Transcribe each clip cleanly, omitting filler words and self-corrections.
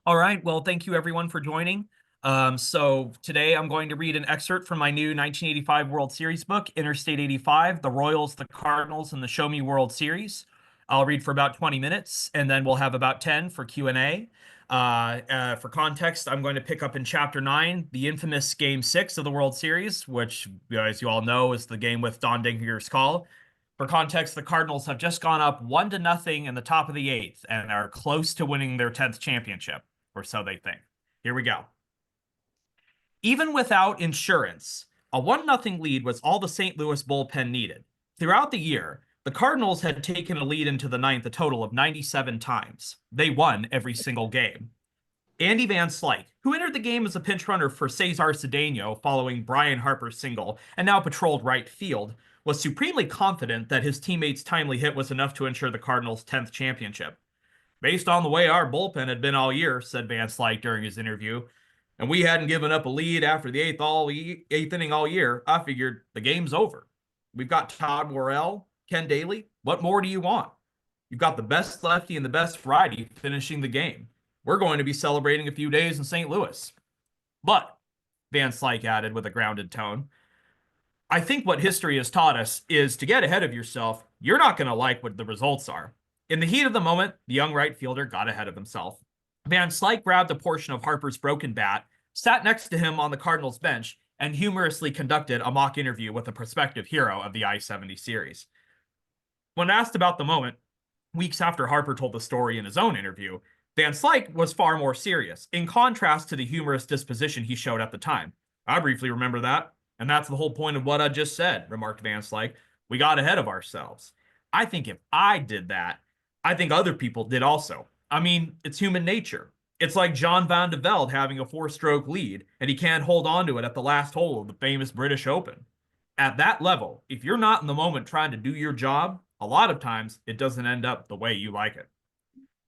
All right. Well, thank you everyone for joining. So today I'm going to read an excerpt from my new 1985 World Series book, Interstate 85, The Royals, the Cardinals, and the Show Me World Series. I'll read for about 20 minutes, and then we'll have about 10 for Q&A. For context, I'm going to pick up in Chapter 9, the infamous Game 6 of the World Series, which, as you all know, is the game with Don Dinger's call. For context, the Cardinals have just gone up 1-0 in the top of the eighth and are close to winning their 10th championship, or so they think. Here we go. Even without insurance, a 1-0 lead was all the St. Louis bullpen needed. Throughout the year, the Cardinals had taken a lead into the ninth a total of 97 times. They won every single game. Andy Van Slyke, who entered the game as a pinch runner for Cesar Cedeno following Brian Harper's single and now patrolled right field, was supremely confident that his teammate's timely hit was enough to ensure the Cardinals' 10th championship. Based on the way our bullpen had been all year, said Van Slyke during his interview, and we hadn't given up a lead after the eighth inning all year, I figured the game's over. We've got Todd Worrell, Ken Daly. What more do you want? You've got the best lefty and the best righty finishing the game. We're going to be celebrating a few days in St. Louis. But, Van Slyke added with a grounded tone, I think what history has taught us is to get ahead of yourself, you're not going to like what the results are. In the heat of the moment, the young right fielder got ahead of himself. Van Slyke grabbed a portion of Harper's broken bat, sat next to him on the Cardinals bench, and humorously conducted a mock interview with a prospective hero of the I-70 series. When asked about the moment, weeks after Harper told the story in his own interview, Van Slyke was far more serious, in contrast to the humorous disposition he showed at the time. I briefly remember that, and that's the whole point of what I just said, remarked Van Slyke. We got ahead of ourselves. I think if I did that, I think other people did also. I mean, it's human nature. It's like John Van de Velde having a 4-stroke lead, and he can't hold on to it at the last hole of the famous British Open. At that level, if you're not in the moment trying to do your job, a lot of times it doesn't end up the way you like it.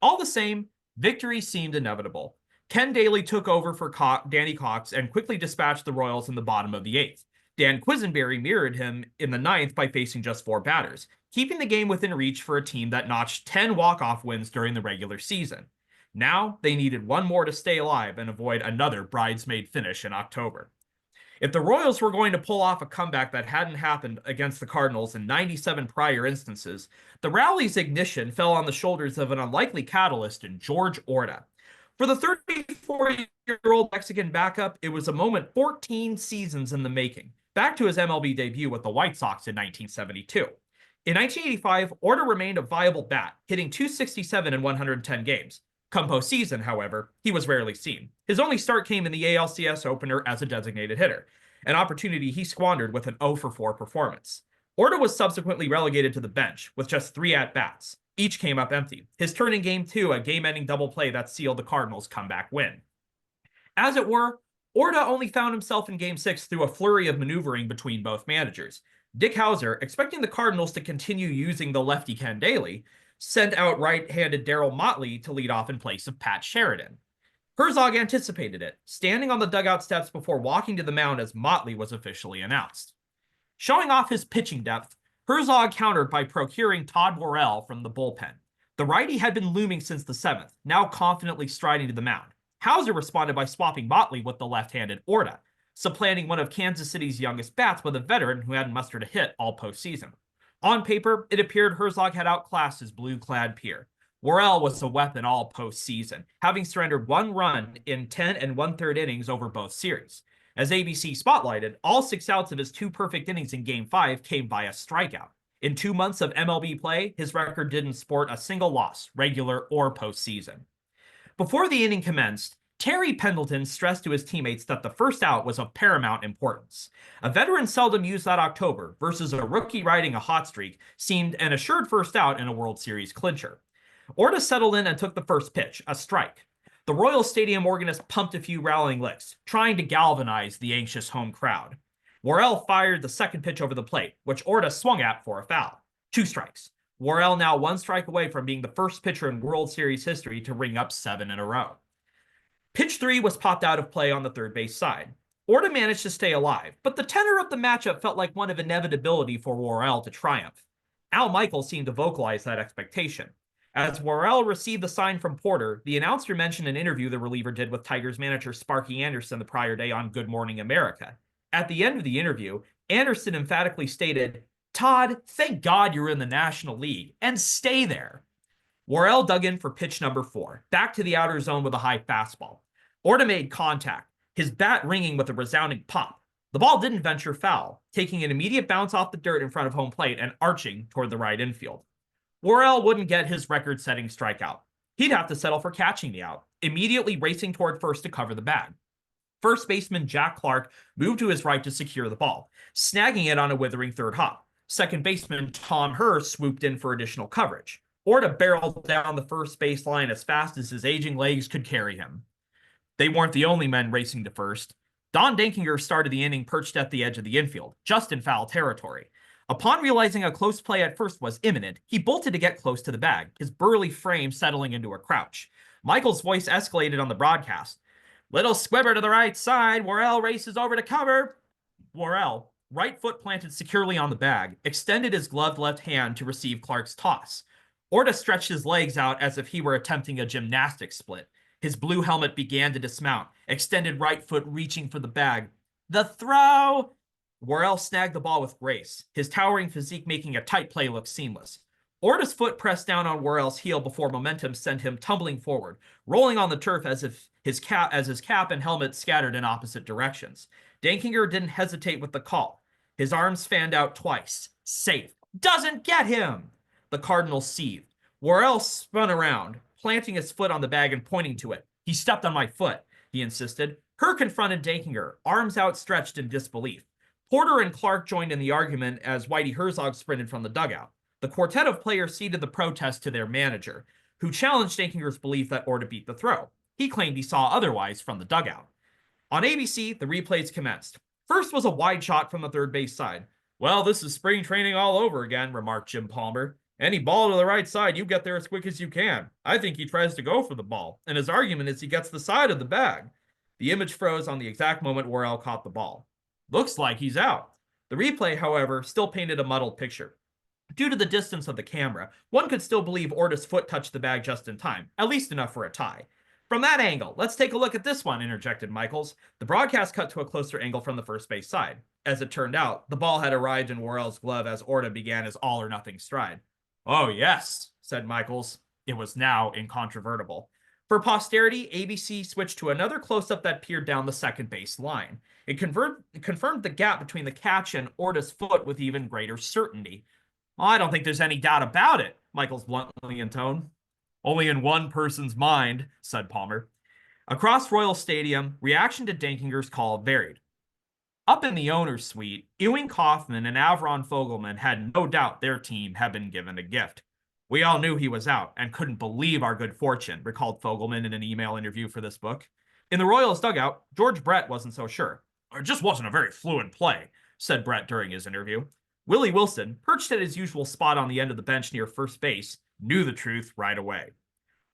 All the same, victory seemed inevitable. Ken Daly took over for Danny Cox and quickly dispatched the Royals in the bottom of the eighth. Dan Quisenberry mirrored him in the ninth by facing just 4 batters, keeping the game within reach for a team that notched 10 walk-off wins during the regular season. Now, they needed one more to stay alive and avoid another bridesmaid finish in October. If the Royals were going to pull off a comeback that hadn't happened against the Cardinals in 97 prior instances, the rally's ignition fell on the shoulders of an unlikely catalyst in George Orta. For the 34-year-old Mexican backup, it was a moment 14 seasons in the making, back to his MLB debut with the White Sox in 1972. In 1985, Orta remained a viable bat, hitting .267 in 110 games. Come postseason, however, he was rarely seen. His only start came in the ALCS opener as a designated hitter, an opportunity he squandered with an 0-for-4 performance. Orta was subsequently relegated to the bench with just 3 at-bats. Each came up empty. His turn in Game 2, a game-ending double play that sealed the Cardinals' comeback win. As it were, Orta only found himself in Game 6 through a flurry of maneuvering between both managers. Dick Hauser, expecting the Cardinals to continue using the lefty Ken Daly, sent out right-handed Darryl Motley to lead off in place of Pat Sheridan. Herzog anticipated it, standing on the dugout steps before walking to the mound as Motley was officially announced. Showing off his pitching depth, Herzog countered by procuring Todd Worrell from the bullpen. The righty had been looming since the 7th, now confidently striding to the mound. Hauser responded by swapping Motley with the left-handed Orta, supplanting one of Kansas City's youngest bats with a veteran who hadn't mustered a hit all postseason. On paper, it appeared Herzog had outclassed his blue-clad peer. Worrell was a weapon all postseason, having surrendered 1 run in 10 1/3 innings over both series. As ABC spotlighted, all 6 outs of his 2 perfect innings in Game 5 came by a strikeout. In 2 months of MLB play, his record didn't sport a single loss, regular or postseason. Before the inning commenced, Terry Pendleton stressed to his teammates that the first out was of paramount importance. A veteran seldom used that October versus a rookie riding a hot streak seemed an assured first out in a World Series clincher. Orta settled in and took the first pitch, a strike. The Royal Stadium organist pumped a few rallying licks, trying to galvanize the anxious home crowd. Worrell fired the second pitch over the plate, which Orta swung at for a foul. 2 strikes. Worrell now 1 strike away from being the first pitcher in World Series history to ring up 7 in a row. Pitch 3 was popped out of play on the third base side. Orta managed to stay alive, but the tenor of the matchup felt like one of inevitability for Worrell to triumph. Al Michaels seemed to vocalize that expectation. As Worrell received the sign from Porter, the announcer mentioned an interview the reliever did with Tigers manager Sparky Anderson the prior day on Good Morning America. At the end of the interview, Anderson emphatically stated, "Todd, thank God you're in the National League, and stay there." Worrell dug in for pitch number 4, back to the outer zone with a high fastball. Orta made contact, his bat ringing with a resounding pop. The ball didn't venture foul, taking an immediate bounce off the dirt in front of home plate and arching toward the right infield. Worrell wouldn't get his record-setting strikeout. He'd have to settle for catching the out, immediately racing toward first to cover the bag. First baseman Jack Clark moved to his right to secure the ball, snagging it on a withering third hop. Second baseman Tom Hurst swooped in for additional coverage. Orta barreled down the first baseline as fast as his aging legs could carry him. They weren't the only men racing to first. Don Dankinger started the inning perched at the edge of the infield, just in foul territory. Upon realizing a close play at first was imminent, he bolted to get close to the bag, his burly frame settling into a crouch. Michael's voice escalated on the broadcast. "Little squibber to the right side, Worrell races over to cover." Worrell, right foot planted securely on the bag, extended his gloved left hand to receive Clark's toss. Orta stretched his legs out as if he were attempting a gymnastics split. His blue helmet began to dismount, extended right foot reaching for the bag. The throw! Worrell snagged the ball with grace, his towering physique making a tight play look seamless. Orta's foot pressed down on Worrell's heel before momentum sent him tumbling forward, rolling on the turf as his cap and helmet scattered in opposite directions. Dankinger didn't hesitate with the call. His arms fanned out twice. Safe. Doesn't get him! The Cardinals seethed. Worrell spun around, planting his foot on the bag and pointing to it. "He stepped on my foot," he insisted. Herr confronted Dankinger, arms outstretched in disbelief. Porter and Clark joined in the argument as Whitey Herzog sprinted from the dugout. The quartet of players ceded the protest to their manager, who challenged Dankinger's belief that Orta beat the throw. He claimed he saw otherwise from the dugout. On ABC, the replays commenced. First was a wide shot from the third base side. "Well, this is spring training all over again," remarked Jim Palmer. "Any ball to the right side, you get there as quick as you can. I think he tries to go for the ball, and his argument is he gets the side of the bag." The image froze on the exact moment Worrell caught the ball. "Looks like he's out." The replay, however, still painted a muddled picture. Due to the distance of the camera, one could still believe Orta's foot touched the bag just in time, at least enough for a tie. "From that angle, let's take a look at this one," interjected Michaels. The broadcast cut to a closer angle from the first base side. As it turned out, the ball had arrived in Worrell's glove as Orta began his all-or-nothing stride. "Oh, yes," said Michaels. It was now incontrovertible. For posterity, ABC switched to another close-up that peered down the second base line. It confirmed the gap between the catch and Orta's foot with even greater certainty. "I don't think there's any doubt about it," Michaels bluntly intoned. "Only in one person's mind," said Palmer. Across Royal Stadium, reaction to Dankinger's call varied. Up in the owner's suite, Ewing Kauffman and Avron Fogelman had no doubt their team had been given a gift. "We all knew he was out and couldn't believe our good fortune," recalled Fogelman in an email interview for this book. In the Royals dugout, George Brett wasn't so sure. "It just wasn't a very fluent play," said Brett during his interview. Willie Wilson, perched at his usual spot on the end of the bench near first base, knew the truth right away.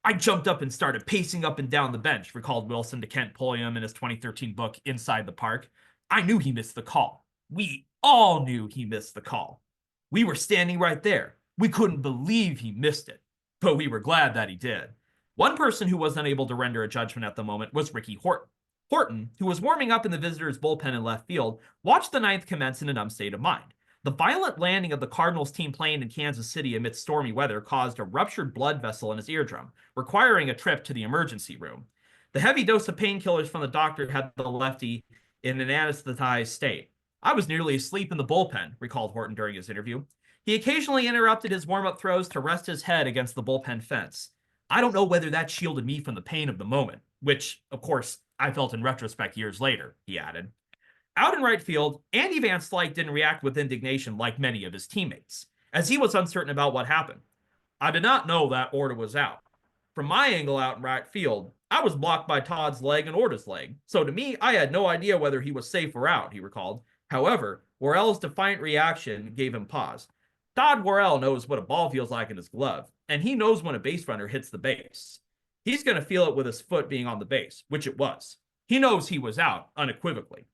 "I jumped up and started pacing up and down the bench," recalled Wilson to Kent Pulliam in his 2013 book, Inside the Park. "I knew he missed the call. We all knew he missed the call. We were standing right there. We couldn't believe he missed it, but we were glad that he did." One person who was unable to render a judgment at the moment was Ricky Horton. Horton, who was warming up in the visitors' bullpen in left field, watched the ninth commence in a numb state of mind. The violent landing of the Cardinals team plane in Kansas City amidst stormy weather caused a ruptured blood vessel in his eardrum, requiring a trip to the emergency room. The heavy dose of painkillers from the doctor had the lefty in an anesthetized state. "I was nearly asleep in the bullpen," recalled Horton during his interview. He occasionally interrupted his warm-up throws to rest his head against the bullpen fence. "I don't know whether that shielded me from the pain of the moment," which, of course, I felt in retrospect years later, he added. Out in right field, Andy Van Slyke didn't react with indignation like many of his teammates, as he was uncertain about what happened. "I did not know that Orta was out. From my angle out in right field, I was blocked by Todd's leg and Orta's leg, so to me, I had no idea whether he was safe or out," he recalled. However, Worrell's defiant reaction gave him pause. Todd Worrell knows what a ball feels like in his glove, and he knows when a base runner hits the base. He's going to feel it with his foot being on the base, which it was. He knows he was out, unequivocally.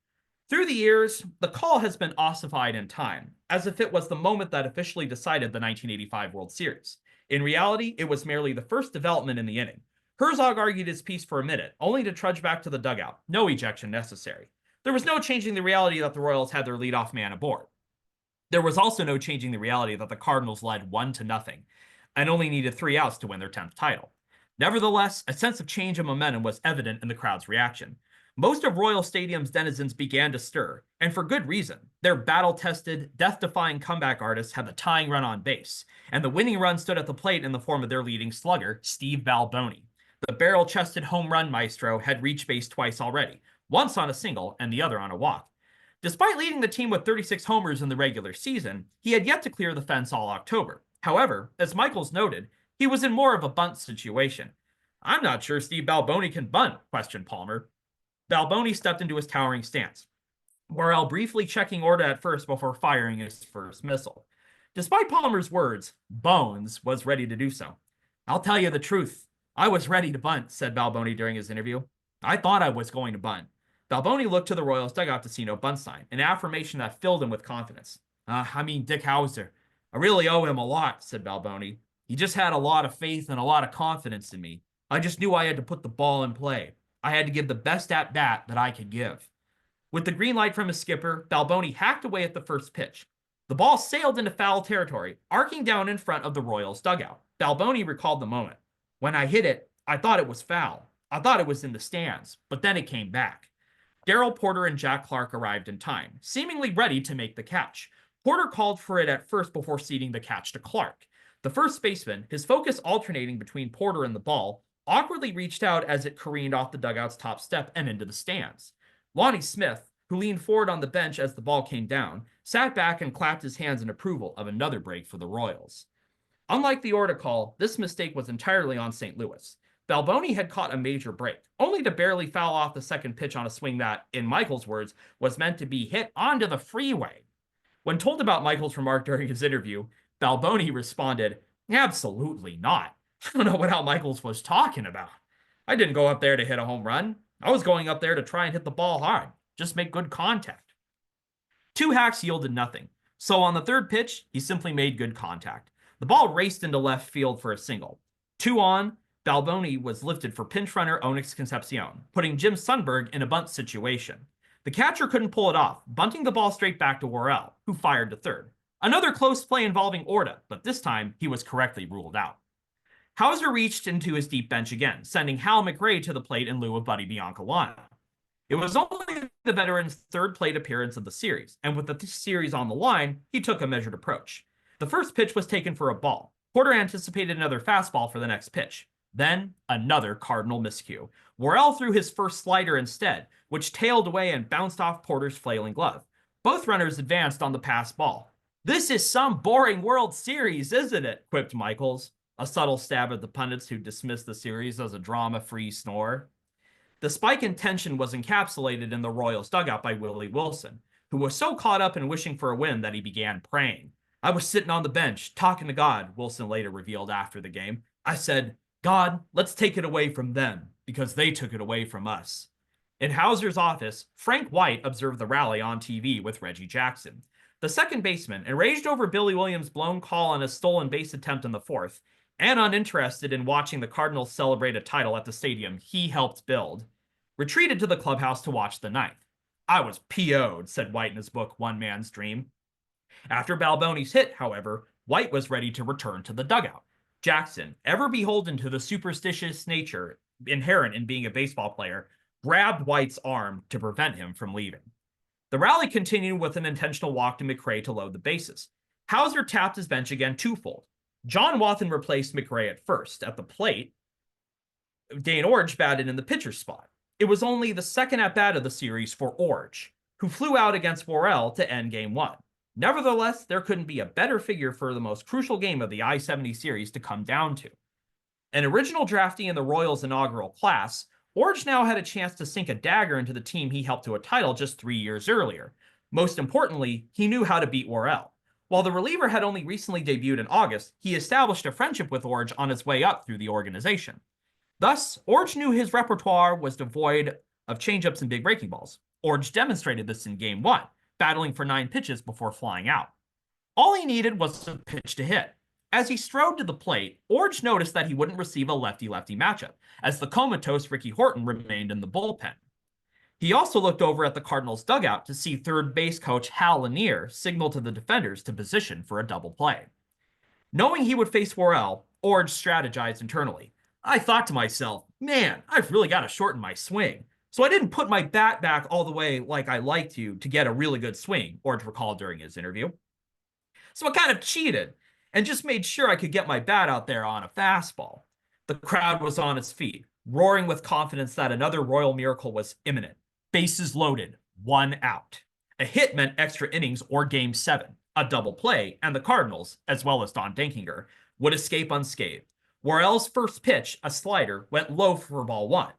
Through the years, the call has been ossified in time, as if it was the moment that officially decided the 1985 World Series. In reality, it was merely the first development in the inning. Herzog argued his piece for a minute, only to trudge back to the dugout. No ejection necessary. There was no changing the reality that the Royals had their leadoff man aboard. There was also no changing the reality that the Cardinals led 1-0 and only needed 3 outs to win their 10th title. Nevertheless, a sense of change and momentum was evident in the crowd's reaction. Most of Royal Stadium's denizens began to stir, and for good reason. Their battle-tested, death-defying comeback artists had the tying run on base, and the winning run stood at the plate in the form of their leading slugger, Steve Balboni. The barrel-chested home run maestro had reached base twice already, once on a single and the other on a walk. Despite leading the team with 36 homers in the regular season, he had yet to clear the fence all October. However, as Michaels noted, he was in more of a bunt situation. "I'm not sure Steve Balboni can bunt," questioned Palmer. Balboni stepped into his towering stance, Worrell briefly checking Orta at first before firing his first missile. Despite Palmer's words, Bones was ready to do so. "I'll tell you the truth. I was ready to bunt," said Balboni during his interview. "I thought I was going to bunt." Balboni looked to the Royals' dugout to see no bunt sign, an affirmation that filled him with confidence. Dick Hauser. I really owe him a lot," said Balboni. "He just had a lot of faith and a lot of confidence in me. I just knew I had to put the ball in play. I had to give the best at-bat that I could give." With the green light from his skipper, Balboni hacked away at the first pitch. The ball sailed into foul territory, arcing down in front of the Royals' dugout. Balboni recalled the moment. "When I hit it, I thought it was foul. I thought it was in the stands, but then it came back." Darrell Porter and Jack Clark arrived in time, seemingly ready to make the catch. Porter called for it at first before ceding the catch to Clark. The first baseman, his focus alternating between Porter and the ball, awkwardly reached out as it careened off the dugout's top step and into the stands. Lonnie Smith, who leaned forward on the bench as the ball came down, sat back and clapped his hands in approval of another break for the Royals. Unlike the Orta call, this mistake was entirely on St. Louis. Balboni had caught a major break, only to barely foul off the second pitch on a swing that, in Michaels' words, was meant to be hit onto the freeway. When told about Michaels' remark during his interview, Balboni responded, "Absolutely not. I don't know what Al Michaels was talking about. I didn't go up there to hit a home run. I was going up there to try and hit the ball hard, just make good contact." 2 hacks yielded nothing, so on the third pitch, he simply made good contact. The ball raced into left field for a single. 2 on, Balboni was lifted for pinch runner Onyx Concepcion, putting Jim Sundberg in a bunt situation. The catcher couldn't pull it off, bunting the ball straight back to Worrell, who fired to third. Another close play involving Orta, but this time he was correctly ruled out. Hauser reached into his deep bench again, sending Hal McRae to the plate in lieu of Buddy Biancalana. It was only the veteran's third plate appearance of the series, and with the series on the line, he took a measured approach. The first pitch was taken for a ball. Porter anticipated another fastball for the next pitch. Then, another Cardinal miscue. Worrell threw his first slider instead, which tailed away and bounced off Porter's flailing glove. Both runners advanced on the pass ball. "This is some boring World Series, isn't it?" quipped Michaels, a subtle stab at the pundits who dismissed the series as a drama-free snore. The spike in tension was encapsulated in the Royals' dugout by Willie Wilson, who was so caught up in wishing for a win that he began praying. "I was sitting on the bench, talking to God," Wilson later revealed after the game. "I said, 'God, let's take it away from them, because they took it away from us.'" In Hauser's office, Frank White observed the rally on TV with Reggie Jackson. The second baseman, enraged over Billy Williams' blown call on a stolen base attempt in the fourth, and uninterested in watching the Cardinals celebrate a title at the stadium he helped build, retreated to the clubhouse to watch the ninth. "I was PO'd," said White in his book One Man's Dream. After Balboni's hit, however, White was ready to return to the dugout. Jackson, ever beholden to the superstitious nature inherent in being a baseball player, grabbed White's arm to prevent him from leaving. The rally continued with an intentional walk to McRae to load the bases. Hauser tapped his bench again twofold. John Wathan replaced McRae at first. At the plate, Dane Orge batted in the pitcher's spot. It was only the second at-bat of the series for Orge, who flew out against Worrell to end Game 1. Nevertheless, there couldn't be a better figure for the most crucial game of the I-70 series to come down to. An original draftee in the Royals' inaugural class, Orge now had a chance to sink a dagger into the team he helped to a title just 3 years earlier. Most importantly, he knew how to beat Worrell. While the reliever had only recently debuted in August, he established a friendship with Orge on his way up through the organization. Thus, Orge knew his repertoire was devoid of changeups and big breaking balls. Orge demonstrated this in Game 1, battling for 9 pitches before flying out. All he needed was a pitch to hit. As he strode to the plate, Orge noticed that he wouldn't receive a lefty-lefty matchup, as the comatose Ricky Horton remained in the bullpen. He also looked over at the Cardinals' dugout to see third base coach Hal Lanier signal to the defenders to position for a double play. Knowing he would face Worrell, Orge strategized internally. I thought to myself, man, I've really got to shorten my swing. So I didn't put my bat back all the way like I like to get a really good swing, Orge recalled during his interview. So I kind of cheated and just made sure I could get my bat out there on a fastball. The crowd was on its feet, roaring with confidence that another Royal miracle was imminent. Bases loaded, 1 out. A hit meant extra innings or Game 7, a double play, and the Cardinals, as well as Don Denkinger, would escape unscathed. Worrell's first pitch, a slider, went low for ball 1.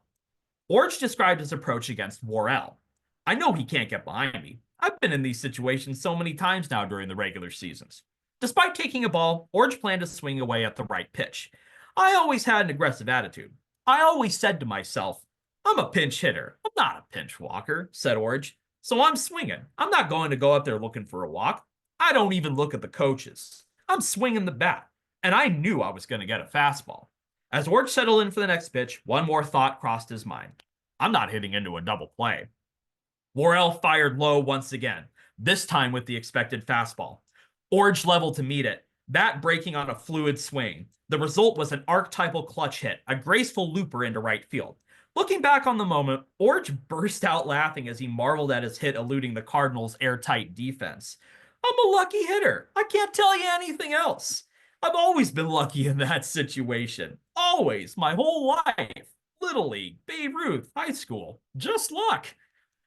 Orge described his approach against Worrell. I know he can't get behind me. I've been in these situations so many times now during the regular seasons. Despite taking a ball, Orge planned to swing away at the right pitch. I always had an aggressive attitude. I always said to myself, I'm a pinch hitter. I'm not a pinch walker, said Orge. So I'm swinging. I'm not going to go up there looking for a walk. I don't even look at the coaches. I'm swinging the bat. And I knew I was going to get a fastball. As Orge settled in for the next pitch, one more thought crossed his mind. I'm not hitting into a double play. Worrell fired low once again, this time with the expected fastball. Orge leveled to meet it, bat breaking on a fluid swing. The result was an archetypal clutch hit, a graceful looper into right field. Looking back on the moment, Orge burst out laughing as he marveled at his hit eluding the Cardinals' airtight defense. I'm a lucky hitter. I can't tell you anything else. I've always been lucky in that situation. Always, my whole life. Little League, Babe Ruth, high school. Just luck.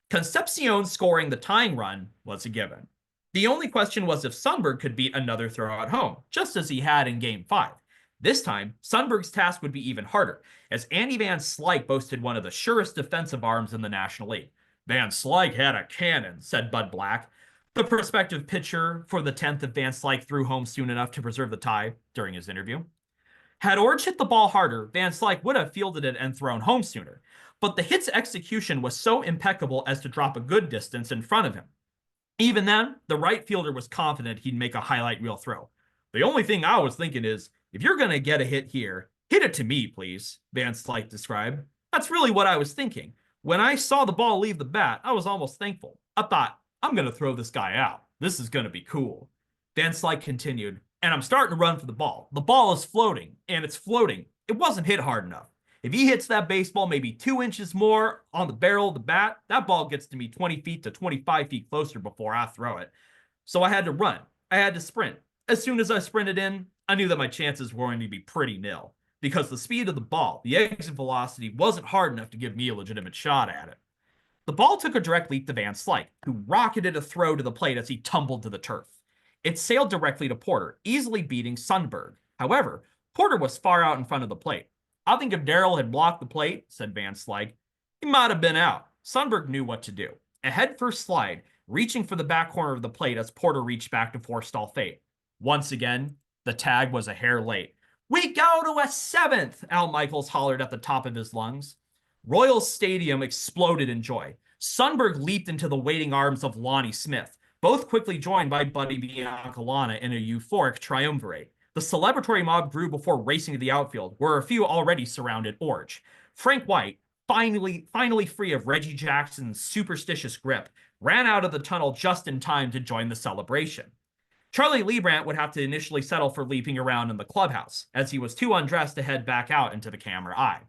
Concepcion scoring the tying run was a given. The only question was if Sundberg could beat another throw at home, just as he had in Game 5. This time, Sundberg's task would be even harder, as Andy Van Slyke boasted one of the surest defensive arms in the National League. Van Slyke had a cannon, said Bud Black, the prospective pitcher for the 10th if Van Slyke threw home soon enough to preserve the tie during his interview. Had Orge hit the ball harder, Van Slyke would have fielded it and thrown home sooner, but the hit's execution was so impeccable as to drop a good distance in front of him. Even then, the right fielder was confident he'd make a highlight reel throw. The only thing I was thinking is, if you're going to get a hit here, hit it to me, please, Van Slyke described. That's really what I was thinking. When I saw the ball leave the bat, I was almost thankful. I thought, I'm going to throw this guy out. This is going to be cool. Van Slyke continued, and I'm starting to run for the ball. The ball is floating, and it's floating. It wasn't hit hard enough. If he hits that baseball maybe 2 inches more on the barrel of the bat, that ball gets to me 20 feet to 25 feet closer before I throw it. So I had to run. I had to sprint. As soon as I sprinted in, I knew that my chances were going to be pretty nil, because the speed of the ball, the exit velocity, wasn't hard enough to give me a legitimate shot at it. The ball took a direct leap to Van Slyke, who rocketed a throw to the plate as he tumbled to the turf. It sailed directly to Porter, easily beating Sundberg. However, Porter was far out in front of the plate. I think if Darrell had blocked the plate, said Van Slyke, he might have been out. Sundberg knew what to do. A head-first slide, reaching for the back corner of the plate as Porter reached back to forestall fate. Once again, the tag was a hair late. We go to a 7th, Al Michaels hollered at the top of his lungs. Royals Stadium exploded in joy. Sundberg leaped into the waiting arms of Lonnie Smith, both quickly joined by Buddy Biancalana in a euphoric triumvirate. The celebratory mob grew before racing to the outfield, where a few already surrounded Orge. Frank White, finally free of Reggie Jackson's superstitious grip, ran out of the tunnel just in time to join the celebration. Charlie Leibrandt would have to initially settle for leaping around in the clubhouse, as he was too undressed to head back out into the camera eye.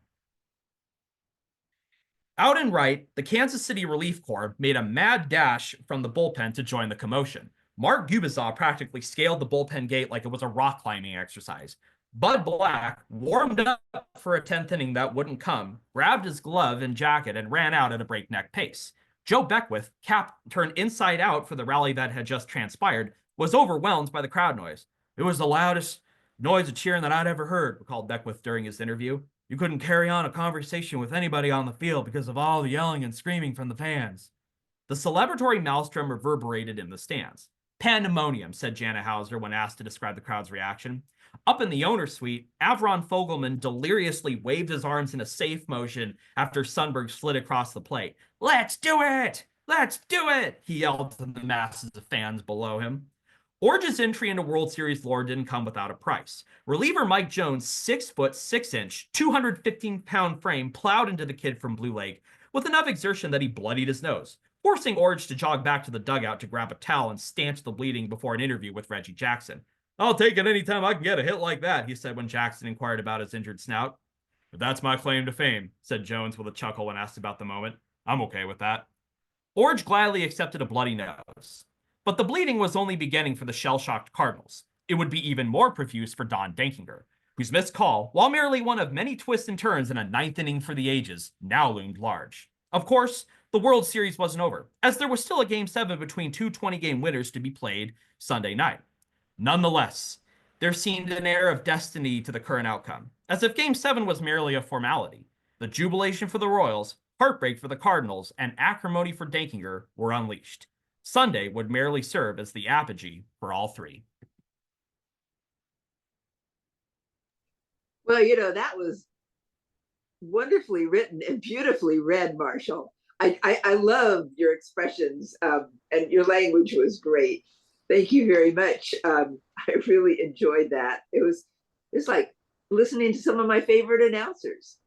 Out in right, the Kansas City Relief Corps made a mad dash from the bullpen to join the commotion. Mark Gubizov practically scaled the bullpen gate like it was a rock climbing exercise. Bud Black warmed up for a 10th inning that wouldn't come, grabbed his glove and jacket, and ran out at a breakneck pace. Joe Beckwith, cap turned inside out for the rally that had just transpired, was overwhelmed by the crowd noise. It was the loudest noise of cheering that I'd ever heard, recalled Beckwith during his interview. You couldn't carry on a conversation with anybody on the field because of all the yelling and screaming from the fans. The celebratory maelstrom reverberated in the stands. Pandemonium, said Jana Hauser when asked to describe the crowd's reaction. Up in the owner's suite, Avron Fogelman deliriously waved his arms in a safe motion after Sundberg slid across the plate. Let's do it! Let's do it! He yelled to the masses of fans below him. Orge's entry into World Series lore didn't come without a price. Reliever Mike Jones' 6-foot 6-inch, 215-pound frame plowed into the kid from Blue Lake with enough exertion that he bloodied his nose, forcing Orge to jog back to the dugout to grab a towel and stanch the bleeding before an interview with Reggie Jackson. "I'll take it anytime I can get a hit like that," he said when Jackson inquired about his injured snout. "But that's my claim to fame," said Jones with a chuckle when asked about the moment. "I'm okay with that." Orge gladly accepted a bloody nose. But the bleeding was only beginning for the shell-shocked Cardinals. It would be even more profuse for Don Denkinger, whose missed call, while merely one of many twists and turns in a ninth inning for the ages, now loomed large. Of course, the World Series wasn't over, as there was still a Game 7 between two 20-game winners to be played Sunday night. Nonetheless, there seemed an air of destiny to the current outcome, as if Game 7 was merely a formality. The jubilation for the Royals, heartbreak for the Cardinals, and acrimony for Denkinger were unleashed. Sunday would merely serve as the apogee for all three. Well, that was wonderfully written and beautifully read, Marshall. I love your expressions, and your language was great. Thank you very much. I really enjoyed that. It's like listening to some of my favorite announcers.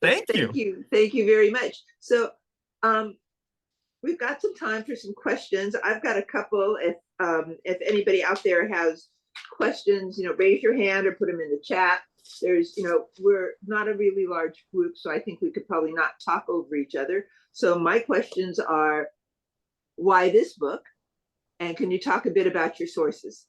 Thank you. Thank you very much. So, we've got some time for some questions. I've got a couple. If anybody out there has questions, raise your hand or put them in the chat. We're not a really large group, so I think we could probably not talk over each other. So my questions are, why this book? And can you talk a bit about your sources?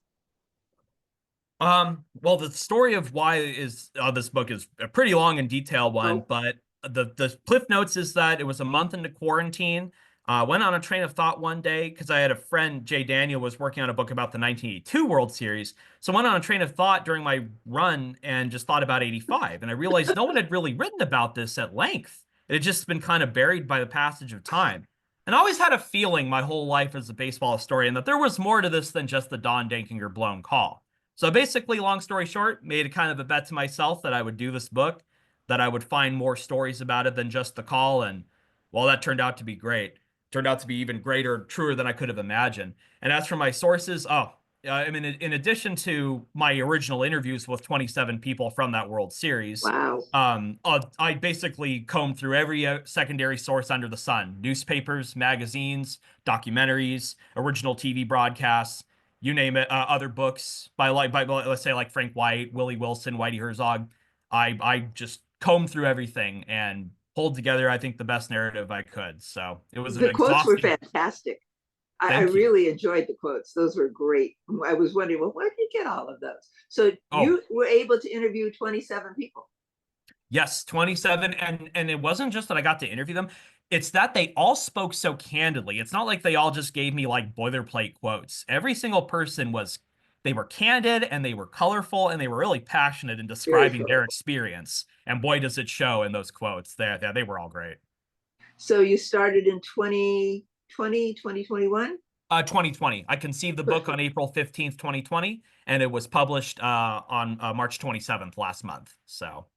Well, the story of why this book is a pretty long and detailed one, but the cliff notes is that it was a month into quarantine. Went on a train of thought one day because I had a friend, Jay Daniel, was working on a book about the 1982 World Series. So I went on a train of thought during my run and just thought about 85. And I realized no one had really written about this at length. It had just been kind of buried by the passage of time. And I always had a feeling my whole life as a baseball historian that there was more to this than just the Don Denkinger blown call. So basically, long story short, made a kind of a bet to myself that I would do this book, that I would find more stories about it than just the call. And well, that turned out to be great. Turned out to be even greater, truer than I could have imagined. And as for my sources, I mean, in addition to my original interviews with 27 people from that World Series, wow, I basically combed through every secondary source under the sun: newspapers, magazines, documentaries, original TV broadcasts, you name it, other books by let's say like Frank White, Willie Wilson, Whitey Herzog. I just combed through everything and pulled together, I think, the best narrative I could. So it was the quotes were fantastic. I really enjoyed the quotes. Those were great. I was wondering, well, where did you get all of those? So you were able to interview 27 people. Yes, 27. And it wasn't just that I got to interview them. It's that they all spoke so candidly. It's not like they all just gave me like boilerplate quotes. Every single person they were candid and they were colorful and they were really passionate in describing their experience. And boy, does it show in those quotes. They were all great. So you started in 2020, 2021? 2020. I conceived the book on April 15th, 2020, and it was published on March 27th last month. So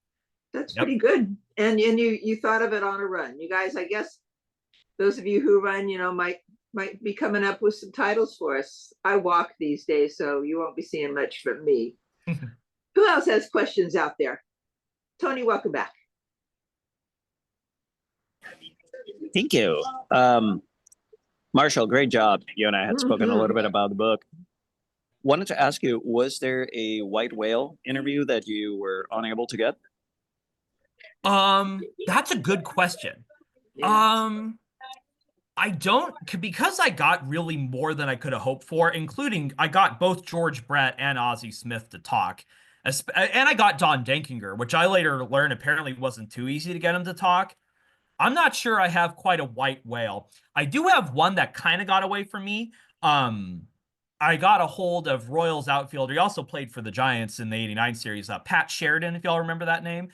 that's pretty good. And you thought of it on a run. You guys, I guess those of you who run, might be coming up with some titles for us. I walk these days, so you won't be seeing much from me. Who else has questions out there? Tony, welcome back. Thank you. Marshall, great job. You and I had spoken a little bit about the book. Wanted to ask you, was there a white whale interview that you were unable to get? That's a good question. Yeah. I don't, because I got really more than I could have hoped for, including I got both George Brett and Ozzie Smith to talk. And I got Don Denkinger, which I later learned apparently wasn't too easy to get him to talk. I'm not sure I have quite a white whale. I do have one that kind of got away from me. I got a hold of Royals outfielder. He also played for the Giants in the 89 series. Pat Sheridan, if y'all remember that name.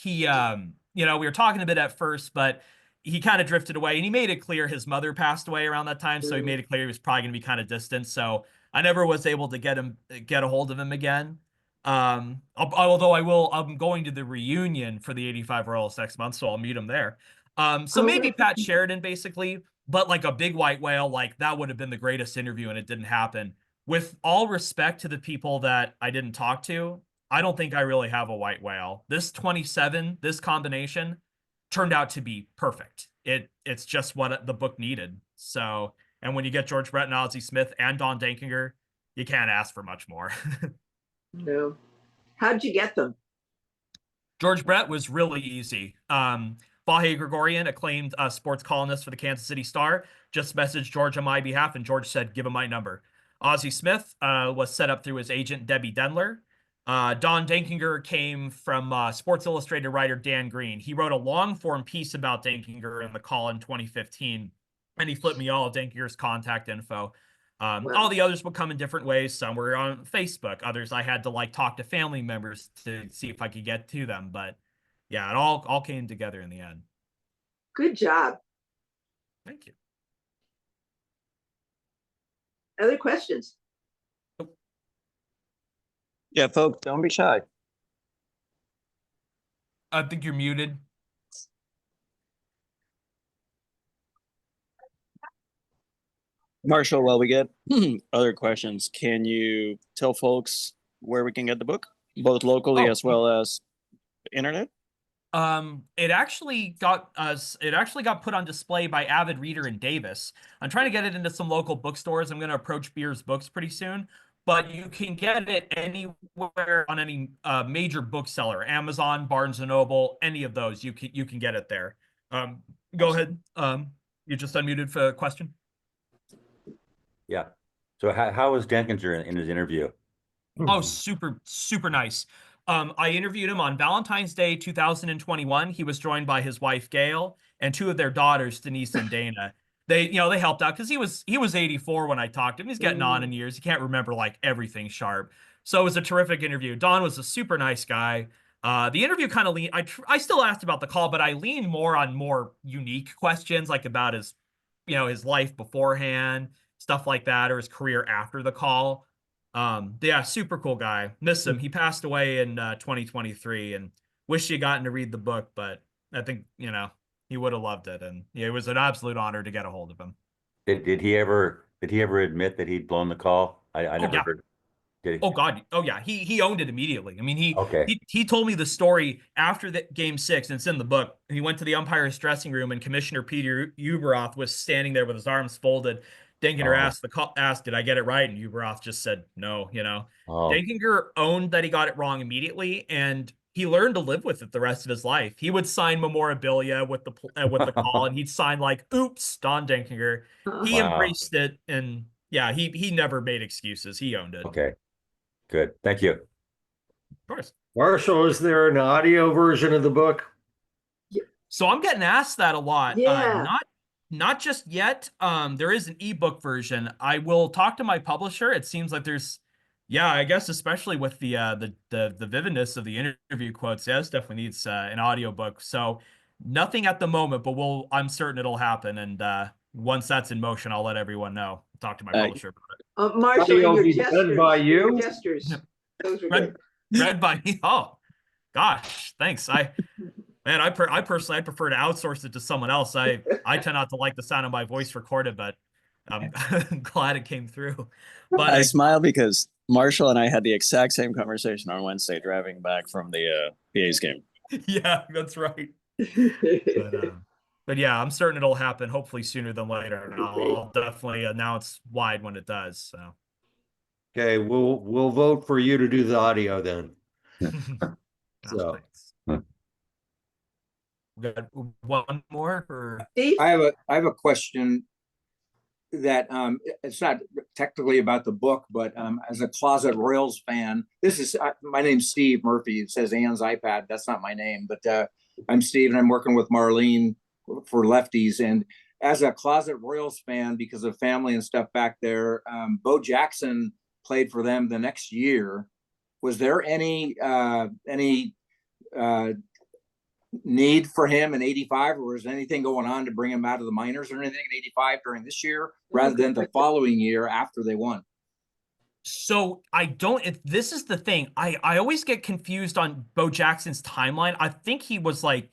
We were talking a bit at first, but he kind of drifted away, and he made it clear his mother passed away around that time. So he made it clear he was probably going to be kind of distant. So I never was able to get a hold of him again. Although I'm going to the reunion for the 85 Royals next month, so I'll meet him there. So maybe Pat Sheridan, basically, but like a big white whale, like that would have been the greatest interview, and it didn't happen. with all respect to the people that I didn't talk to, I don't think I really have a white whale. This 27, this combination turned out to be perfect. It's just what the book needed. So, and when you get George Brett and Ozzie Smith and Don Dankinger, you can't ask for much more. No. How'd you get them? George Brett was really easy. Vahe Gregorian, acclaimed sports columnist for the Kansas City Star, just messaged George on my behalf, and George said, give him my number. Ozzie Smith was set up through his agent, Debbie Denler. Don Dankinger came from Sports Illustrated writer Dan Green. He wrote a long-form piece about Dankinger in the Call in 2015, and he flipped me all of Dankinger's contact info. Wow. All the others would come in different ways. Some were on Facebook. Others I had to like talk to family members to see if I could get to them. But yeah, it all came together in the end. Good job. Thank you. Other questions? Yeah, folks, don't be shy. I think you're muted. Marshall, while we get other questions, can you tell folks where we can get the book, both locally as well as internet? It actually got put on display by Avid Reader in Davis. I'm trying to get it into some local bookstores. I'm going to approach Beers Books pretty soon, but you can get it anywhere on any major bookseller, Amazon, Barnes and Noble, any of those. You can get it there. Go ahead. You just unmuted for a question. Yeah. So how was Dankinger in his interview? Oh, super nice. I interviewed him on Valentine's Day 2021. He was joined by his wife Gail and two of their daughters, Denise and Dana. They helped out because he was 84 when I talked to him. He's getting on in years. He can't remember like everything sharp. So it was a terrific interview. Don was a super nice guy. The interview kind of I still asked about the call, but I leaned more on more unique questions, like about his life beforehand, stuff like that, or his career after the call. Yeah, super cool guy. Miss him. He passed away in 2023, and wish you gotten to read the book, but I think he would have loved it, and yeah, it was an absolute honor to get a hold of him. Did he ever admit that he'd blown the call? I never heard. Did he? Oh God. Oh yeah. He owned it immediately. I mean, he told me the story after the game 6, and it's in the book. He went to the umpire's dressing room, and Commissioner Peter Uberoth was standing there with his arms folded. Dankinger asked, did I get it right? And Uberoth just said, no, Dankinger owned that he got it wrong immediately, and he learned to live with it the rest of his life. He would sign memorabilia with the call, and he'd sign like, oops, Don Dankinger. He embraced it, and yeah, he never made excuses. He owned it. Okay, good. Thank you. Of course. Marshall, is there an audio version of the book? So I'm getting asked that a lot. Yeah. Not just yet. There is an ebook version. I will talk to my publisher. It seems like there's, I guess especially with the vividness of the interview quotes, this definitely needs an audiobook. So nothing at the moment, but I'm certain it'll happen. And once that's in motion, I'll let everyone know. Talk to my publisher about it. Marshall, your done by you? gestures. Those were Read, good. read by me. Oh, gosh, thanks. I personally, I prefer to outsource it to someone else. I tend not to like the sound of my voice recorded, but I'm glad it came through. But I smile because Marshall and I had the exact same conversation on Wednesday driving back from the A's game. Yeah, that's right. But yeah, I'm certain it'll happen hopefully sooner than later. And I'll definitely announce wide when it does. So Okay, we'll vote for you to do the audio then. so got one more or Steve? I have a question that it's not technically about the book, but as a closet Royals fan, my name's Steve Murphy. It says Ann's iPad. That's not my name, but I'm Steve, and I'm working with Marlene for Lefties. And as a closet Royals fan, because of family and stuff back there, Bo Jackson played for them the next year. Was there any need for him in 85, or was anything going on to bring him out of the minors or anything in 85 during this year rather than the following year after they won? So this is the thing. I always get confused on Bo Jackson's timeline. I think he was like,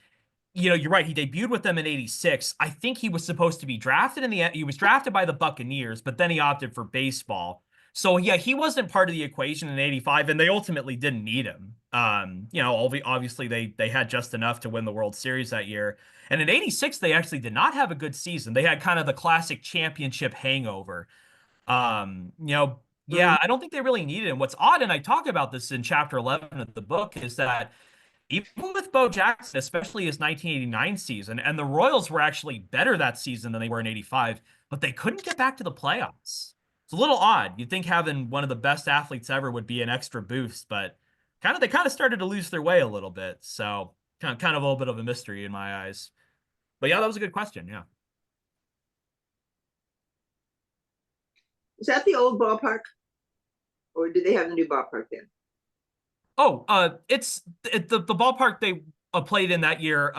you're right. He debuted with them in 86. I think he was supposed to be drafted he was drafted by the Buccaneers, but then he opted for baseball. So yeah, he wasn't part of the equation in 85, and they ultimately didn't need him. You know, obviously they had just enough to win the World Series that year. And in 86, they actually did not have a good season. They had kind of the classic championship hangover. You know, yeah, I don't think they really needed him. What's odd, and I talk about this in chapter 11 of the book, is that even with Bo Jackson, especially his 1989 season, and the Royals were actually better that season than they were in 85, but they couldn't get back to the playoffs. It's a little odd. You'd think having one of the best athletes ever would be an extra boost, but they kind of started to lose their way a little bit. So kind of a little bit of a mystery in my eyes. But yeah, that was a good question. Yeah. Is that the old ballpark? Or did they have the new ballpark then? Oh, it's the ballpark they played in that year.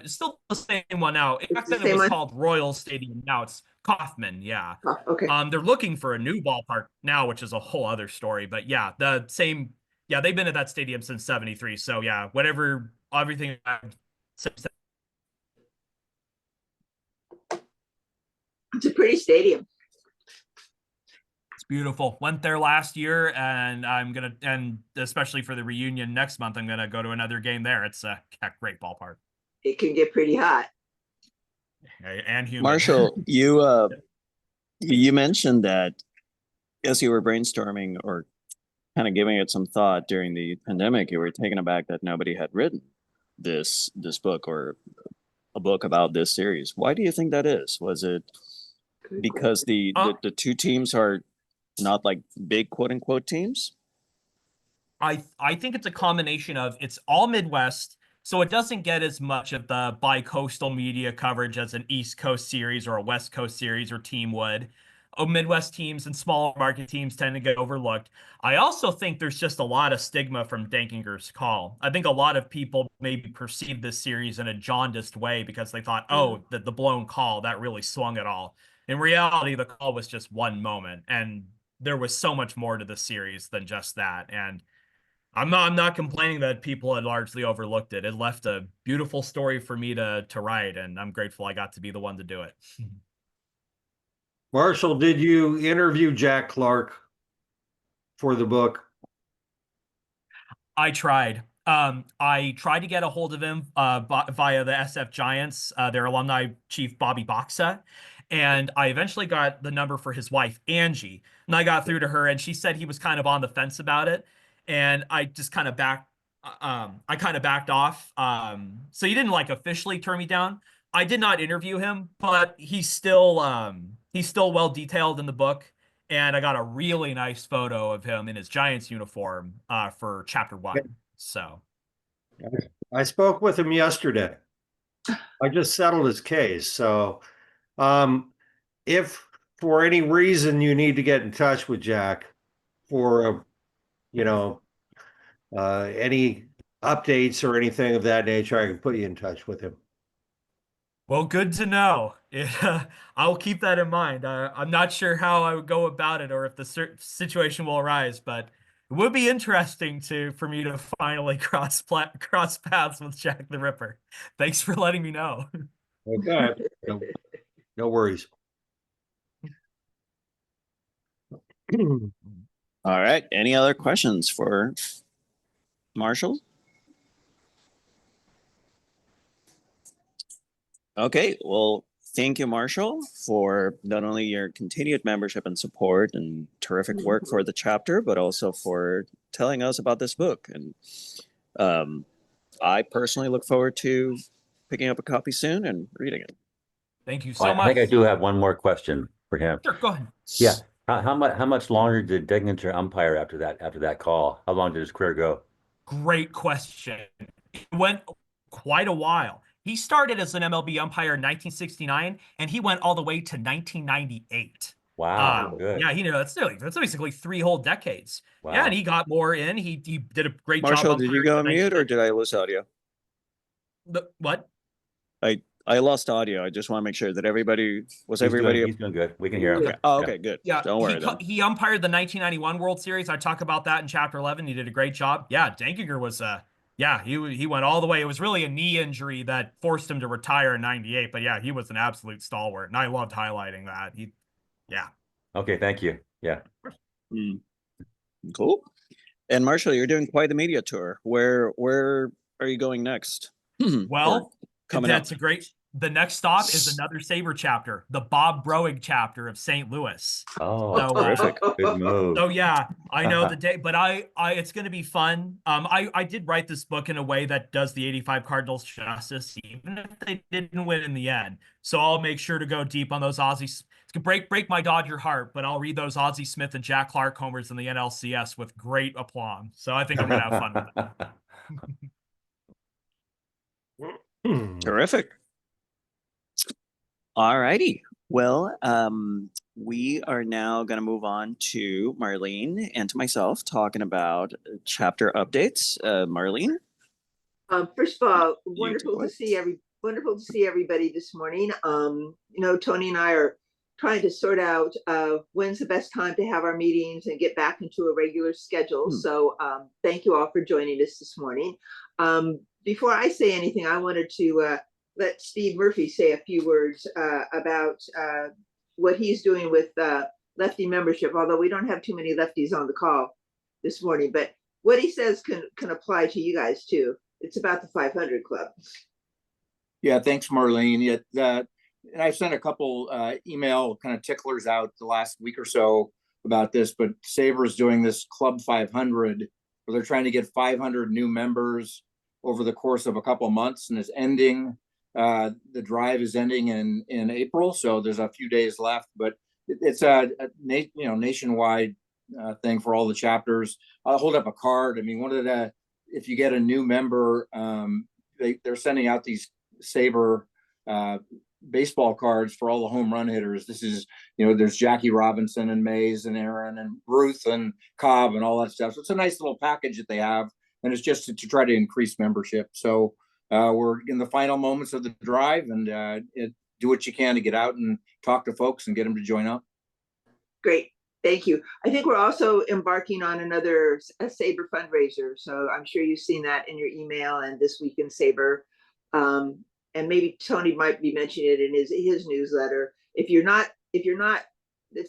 It's still the same one now. Back then it was called Royal Stadium. Now it's Kauffman. Yeah. Oh, okay. They're looking for a new ballpark now, which is a whole other story. But yeah, the same. Yeah, they've been at that stadium since '73. So yeah, whatever, everything. It's a pretty stadium. It's beautiful. Went there last year, and and especially for the reunion next month, I'm gonna go to another game there. It's a great ballpark. It can get pretty hot. And humid. Marshall, you mentioned that as you were brainstorming or kind of giving it some thought during the pandemic, you were taken aback that nobody had written this book or a book about this series. Why do you think that is? Was it because the two teams are not like big quote unquote teams? I think it's a combination of, it's all Midwest, so it doesn't get as much of the bi-coastal media coverage as an East Coast series or a West Coast series or team would. Midwest teams and smaller market teams tend to get overlooked. I also think there's just a lot of stigma from Dankinger's call. I think a lot of people maybe perceive this series in a jaundiced way because they thought, oh, the blown call, that really swung it all. In reality, the call was just one moment, and there was so much more to the series than just that. And I'm not complaining that people had largely overlooked it. It left a beautiful story for me to write, and I'm grateful I got to be the one to do it. Marshall, did you interview Jack Clark for the book? I tried. I tried to get a hold of him via the SF Giants, their alumni chief, Bobby Boxa. And I eventually got the number for his wife, Angie. And I got through to her, and she said he was kind of on the fence about it. And I just kind of backed off. So he didn't like officially turn me down. I did not interview him, but he's still well detailed in the book. And I got a really nice photo of him in his Giants uniform for chapter 1. So I spoke with him yesterday. I just settled his case. So if for any reason you need to get in touch with Jack for any updates or anything of that nature, I can put you in touch with him. well, good to know. I'll keep that in mind. I'm not sure how I would go about it or if the situation will arise, but it would be interesting for me to finally cross paths with Jack the Ripper. Thanks for letting me know. Okay. No worries. All right. Any other questions for Marshall? Okay. Well, thank you, Marshall, for not only your continued membership and support and terrific work for the chapter, but also for telling us about this book. And I personally look forward to picking up a copy soon and reading it. Thank you so much. I think I do have one more question for him. Sure, go ahead. Yeah. How much longer did Dinginger umpire after that call? How long did his career go? Great question. It went quite a while. He started as an MLB umpire in 1969, and he went all the way to 1998. Wow, good. Yeah, that's basically 3 whole decades. Wow. Yeah, and he got more in. He did a great job. Marshall, did you go on mute or did I lose audio? What? I lost audio. I just want to make sure that everybody. He's doing good. We can hear him. Okay. Oh, okay, good. Yeah, don't worry. He umpired the 1991 World Series. I talk about that in chapter 11. He did a great job. Yeah, Dankinger was he went all the way. It was really a knee injury that forced him to retire in 98. But yeah, he was an absolute stalwart, and I loved highlighting that. Yeah. Okay, thank you. Yeah. Mm. Cool. And Marshall, you're doing quite the media tour. Where are you going next? Well, coming up. that's a great. The next stop is another SABR chapter, the Bob Broig chapter of St. Louis. Oh, So, terrific. Good move. So yeah, I know the day, but it's going to be fun. I did write this book in a way that does the 85 Cardinals justice, even if they didn't win in the end. So I'll make sure to go deep on those Ozzy. It's gonna break my Dodger heart, but I'll read those Ozzie Smith and Jack Clark homers in the NLCS with great aplomb. So I think I'm gonna have fun with it. Terrific. All righty. Well, we are now going to move on to Marlene and to myself talking about chapter updates. Marlene? First of all, wonderful to see everybody this morning. Tony and I are trying to sort out when's the best time to have our meetings and get back into a regular schedule. So thank you all for joining us this morning. Before I say anything, I wanted to let Steve Murphy say a few words about what he's doing with Lefty membership, although we don't have too many lefties on the call this morning, but what he says can apply to you guys too. It's about the 500 Club. Yeah, thanks, Marlene. And I've sent a couple email kind of ticklers out the last week or so about this, but SABR is doing this Club 500 where they're trying to get 500 new members over the course of a couple of months, and it's ending. The drive is ending in April, so there's a few days left, but it's a nationwide thing for all the chapters. I'll hold up a card. I mean, if you get a new member, they're sending out these SABR baseball cards for all the home run hitters. This is, there's Jackie Robinson and Mays and Aaron and Ruth and Cobb and all that stuff. So it's a nice little package that they have, and it's just to try to increase membership. So we're in the final moments of the drive, and do what you can to get out and talk to folks and get them to join up. Great. Thank you. I think we're also embarking on a SABR fundraiser. So I'm sure you've seen that in your email and This Week in SABR. And maybe Tony might be mentioning it in his newsletter. If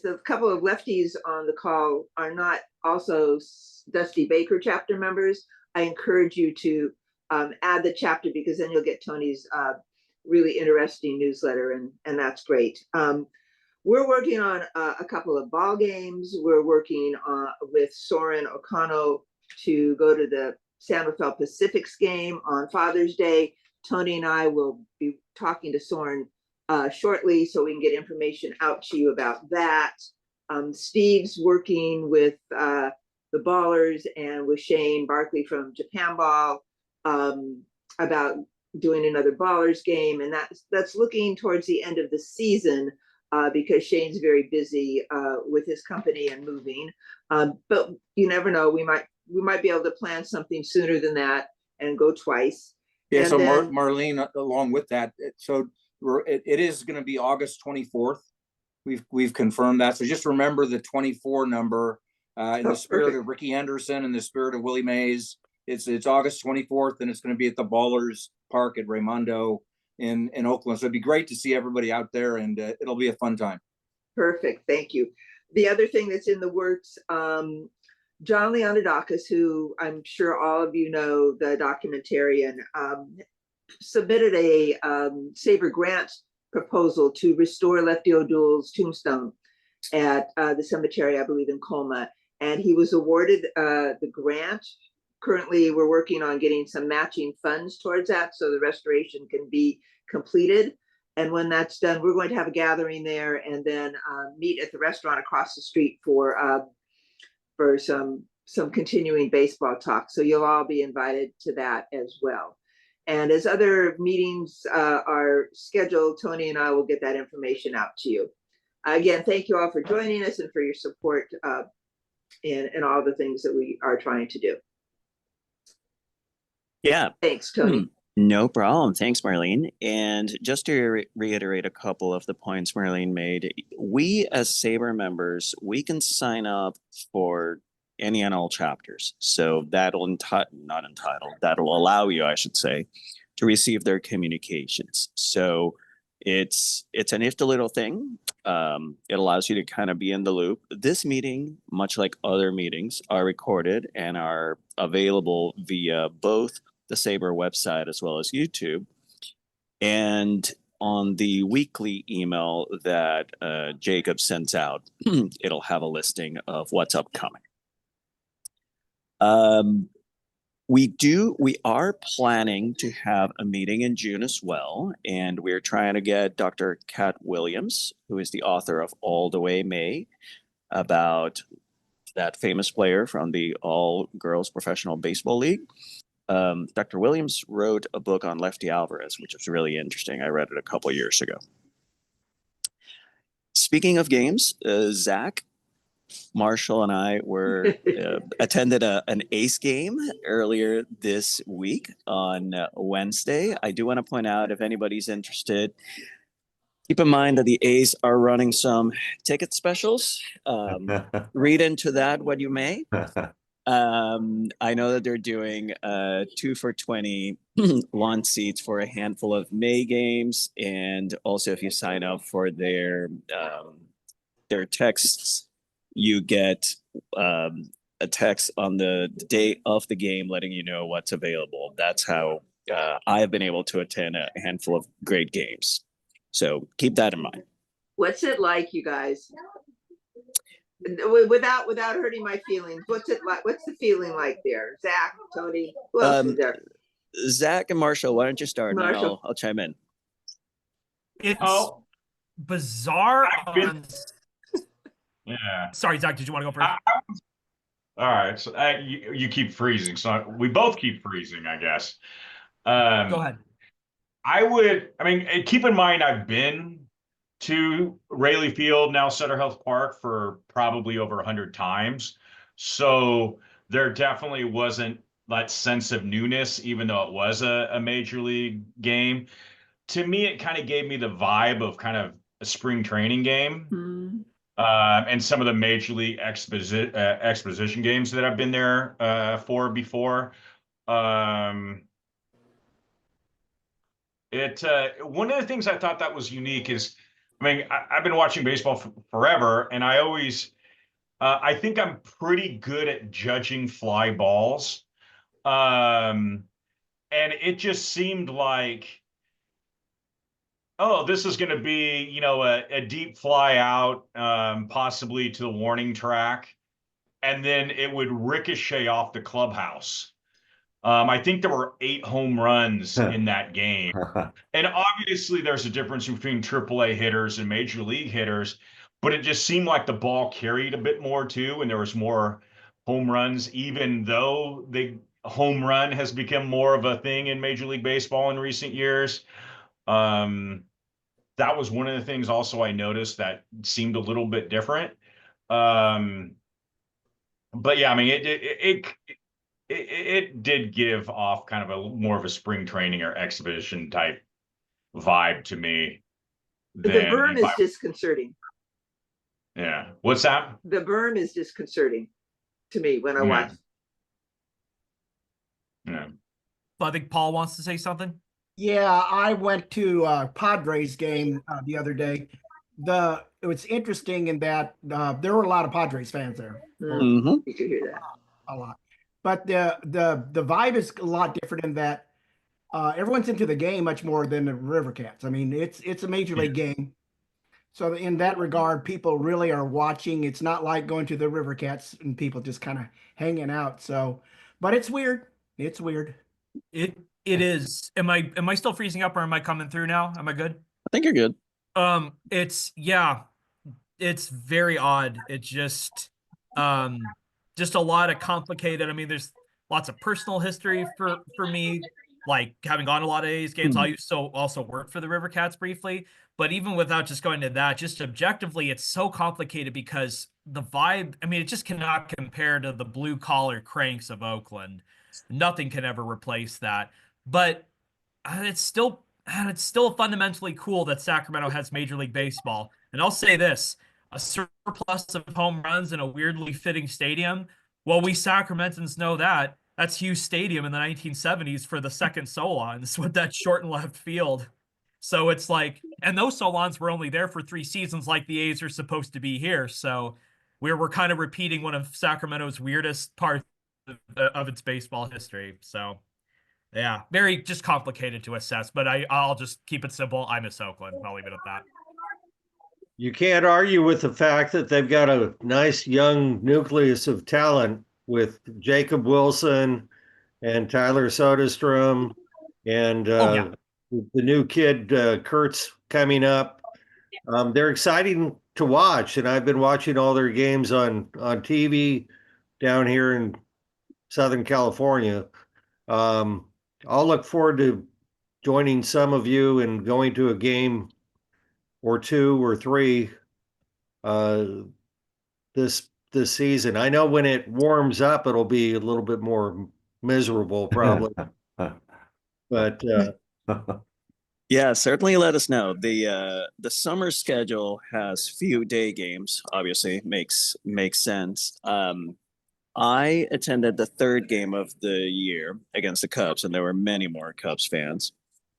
a couple of lefties on the call are not also Dusty Baker chapter members, I encourage you to add the chapter, because then you'll get Tony's really interesting newsletter, and that's great. We're working on a couple of ball games. We're working with Soren O'Connell to go to the San Rafael Pacifics game on Father's Day. Tony and I will be talking to Soren shortly so we can get information out to you about that. Steve's working with the Ballers and with Shane Barkley from Japan Ball about doing another Ballers game, and that's looking towards the end of the season because Shane's very busy with his company and moving. But you never know, we might be able to plan something sooner than that and go twice. Yeah, and so then, Marlene, along with that, so it is going to be August 24th. We've confirmed that. So just remember the 24 number in the spirit of Ricky Henderson, in the spirit of Willie Mays. It's August 24th, and it's going to be at the Ballers Park at Raimondo in Oakland. So it'd be great to see everybody out there, and it'll be a fun time. Perfect. Thank you. The other thing that's in the works, John Leonidakis, who I'm sure all of you know, the documentarian, submitted a SABR grant proposal to restore Lefty O'Doul's tombstone at the cemetery, I believe, in Colma. And he was awarded the grant. Currently, we're working on getting some matching funds towards that so the restoration can be completed. And when that's done, we're going to have a gathering there and then meet at the restaurant across the street for some continuing baseball talk. So you'll all be invited to that as well. And as other meetings are scheduled, Tony and I will get that information out to you. Again, thank you all for joining us and for your support in all the things that we are trying to do. Yeah. Thanks, Tony. No problem. Thanks, Marlene. And just to reiterate a couple of the points Marlene made, we as SABR members, we can sign up for any and all chapters. So that'll allow you, I should say, to receive their communications. So It's a nifty little thing. It allows you to kind of be in the loop. This meeting, much like other meetings, are recorded and are available via both the SABR website as well as YouTube. And on the weekly email that Jacob sends out, it'll have a listing of what's upcoming. We are planning to have a meeting in June as well, and we're trying to get Dr. Kat Williams, who is the author of All the Way May, about that famous player from the All Girls Professional Baseball League. Dr. Williams wrote a book on Lefty Alvarez, which was really interesting. I read it a couple years ago. Speaking of games, Zach, Marshall, and I were attended an Ace game earlier this week on Wednesday. I do want to point out, if anybody's interested, keep in mind that the A's are running some ticket specials. Read into that what you may. I know that they're doing 2 for $20 lawn seats for a handful of May games, and also if you sign up for their texts, you get a text on the day of the game letting you know what's available. That's how I have been able to attend a handful of great games. So keep that in mind. What's it like, you guys? Without hurting my feelings, what's it like? What's the feeling like there? Zach, Tony, who else is there? Zach and Marshall, why don't you start? Marshall. And I'll chime in. It's bizarre. Yeah. Sorry, Zach, did you want to go first? All right. So you keep freezing. So we both keep freezing, I guess. Go ahead. Keep in mind, I've been to Rayleigh Field, now Sutter Health Park, for probably over 100 times. So there definitely wasn't that sense of newness, even though it was a major league game. To me, it kind of gave me the vibe of kind of a spring training game. And some of the major league exposition games that I've been there for before. One of the things I thought that was unique is, I've been watching baseball forever, and I think I'm pretty good at judging fly balls. And it just seemed like, oh, this is going to be, a deep fly out, possibly to the warning track, and then it would ricochet off the clubhouse. I think there were 8 home runs in that game. And obviously there's a difference between AAA hitters and major league hitters, but it just seemed like the ball carried a bit more too, and there was more home runs, even though the home run has become more of a thing in Major League Baseball in recent years. That was one of the things also I noticed that seemed a little bit different. But yeah, it did give off kind of more of a spring training or exhibition type vibe to me. The berm is disconcerting. Yeah. What's that? The berm is disconcerting to me when I watch. Yeah. I think Paul wants to say something. Yeah, I went to a Padres game the other day. It was interesting in that there were a lot of Padres fans there. Mm-hmm. You can hear that. A lot. But the vibe is a lot different in that everyone's into the game much more than the River Cats. It's a major league game. So in that regard, people really are watching. It's not like going to the River Cats and people just kind of hanging out. So, but it's weird. It's weird. It is. Am I still freezing up, or am I coming through now? Am I good? I think you're good. It's very odd. It's just a lot of complicated. There's lots of personal history for me, like having gone to a lot of A's games. I used to also work for the River Cats briefly, but even without just going to that, just objectively, it's so complicated because the vibe, it just cannot compare to the blue collar cranks of Oakland. Nothing can ever replace that. But it's still fundamentally cool that Sacramento has Major League Baseball. And I'll say this, a surplus of home runs in a weirdly fitting stadium. Well, we Sacramentans know that's Hughes Stadium in the 1970s for the second Solons with that short and left field. So it's like, and those salons were only there for 3 seasons, like the A's are supposed to be here. So we're kind of repeating one of Sacramento's weirdest parts of its baseball history. So yeah, very just complicated to assess, but I'll just keep it simple. I miss Oakland. I'll leave it at that. You can't argue with the fact that they've got a nice young nucleus of talent with Jacob Wilson and Tyler Soderstrom and yeah. the new kid Kurtz coming up. They're exciting to watch, and I've been watching all their games on TV down here in Southern California. I'll look forward to joining some of you and going to a game or 2 or 3 this season. I know when it warms up, it'll be a little bit more miserable, probably. But Yeah, certainly let us know. The summer schedule has few day games, obviously makes sense. I attended the 3rd game of the year against the Cubs, and there were many more Cubs fans.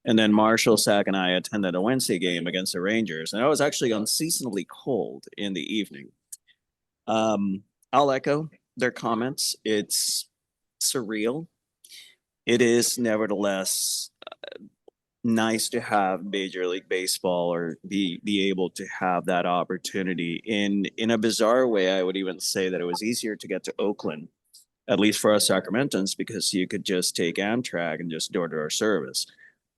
And then Marshall, Sack, and I attended a Wednesday game against the Rangers, and it was actually unseasonably cold in the evening. I'll echo their comments. It's surreal. It is nevertheless nice to have Major League Baseball or be able to have that opportunity. In a bizarre way, I would even say that it was easier to get to Oakland, at least for us Sacramentans, because you could just take Amtrak and just door-to-door service.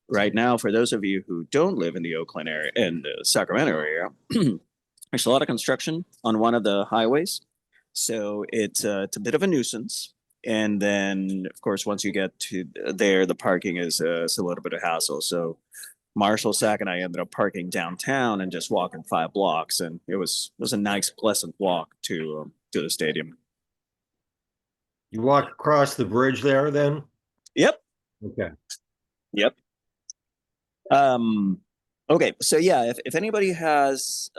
Right now, for those of you who don't live in the Oakland area and the Sacramento area, there's a lot of construction on one of the highways, so it's a bit of a nuisance. And then, of course, once you get to there, the parking is a little bit of hassle. So Marshall, Sack, and I ended up parking downtown and just walking 5 blocks, and it was a nice, pleasant walk to the stadium. you walk across the bridge there, then? Yep. Okay. Yep. Okay. So yeah, if anybody has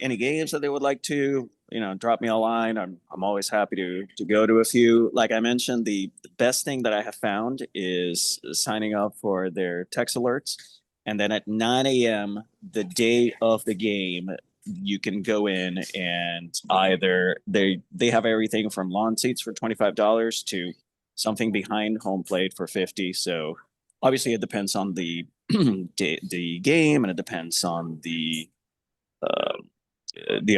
any games that they would like to, drop me a line. I'm always happy to go to a few. Like I mentioned, the best thing that I have found is signing up for their text alerts. And then at 9 a.m. the day of the game, you can go in and either they have everything from lawn seats for $25 to something behind home plate for $50. So obviously it depends on the the game, and it depends on the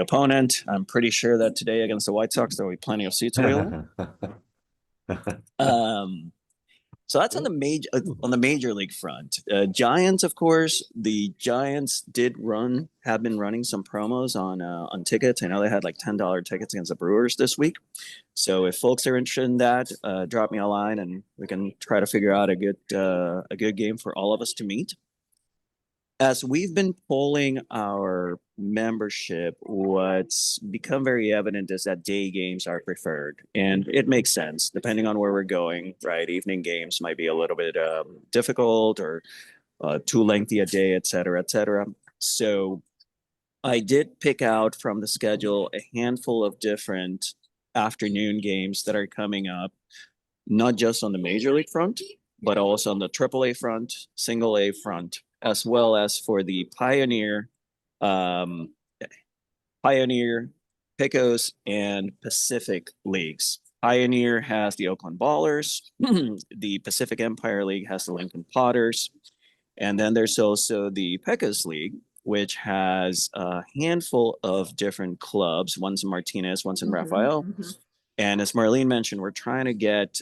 opponent. I'm pretty sure that today against the White Sox there will be plenty of seats available. So that's on the major league front. Giants, of course, the Giants have been running some promos on tickets. I know they had like $10 tickets against the Brewers this week. So if folks are interested in that, drop me a line and we can try to figure out a good game for all of us to meet. As we've been polling our membership, what's become very evident is that day games are preferred. And it makes sense, depending on where we're going, right? Evening games might be a little bit difficult or too lengthy a day, et cetera, et cetera. So I did pick out from the schedule a handful of different afternoon games that are coming up, not just on the Major League front, but also on the AAA front, Single A front, as well as for the Pioneer, Pecos, and Pacific leagues. Pioneer has the Oakland Ballers. The Pacific Empire League has the Lincoln Potters. And then there's also the Pecos League, which has a handful of different clubs. One's in Martinez, one's in Rafael. And as Marlene mentioned, we're trying to get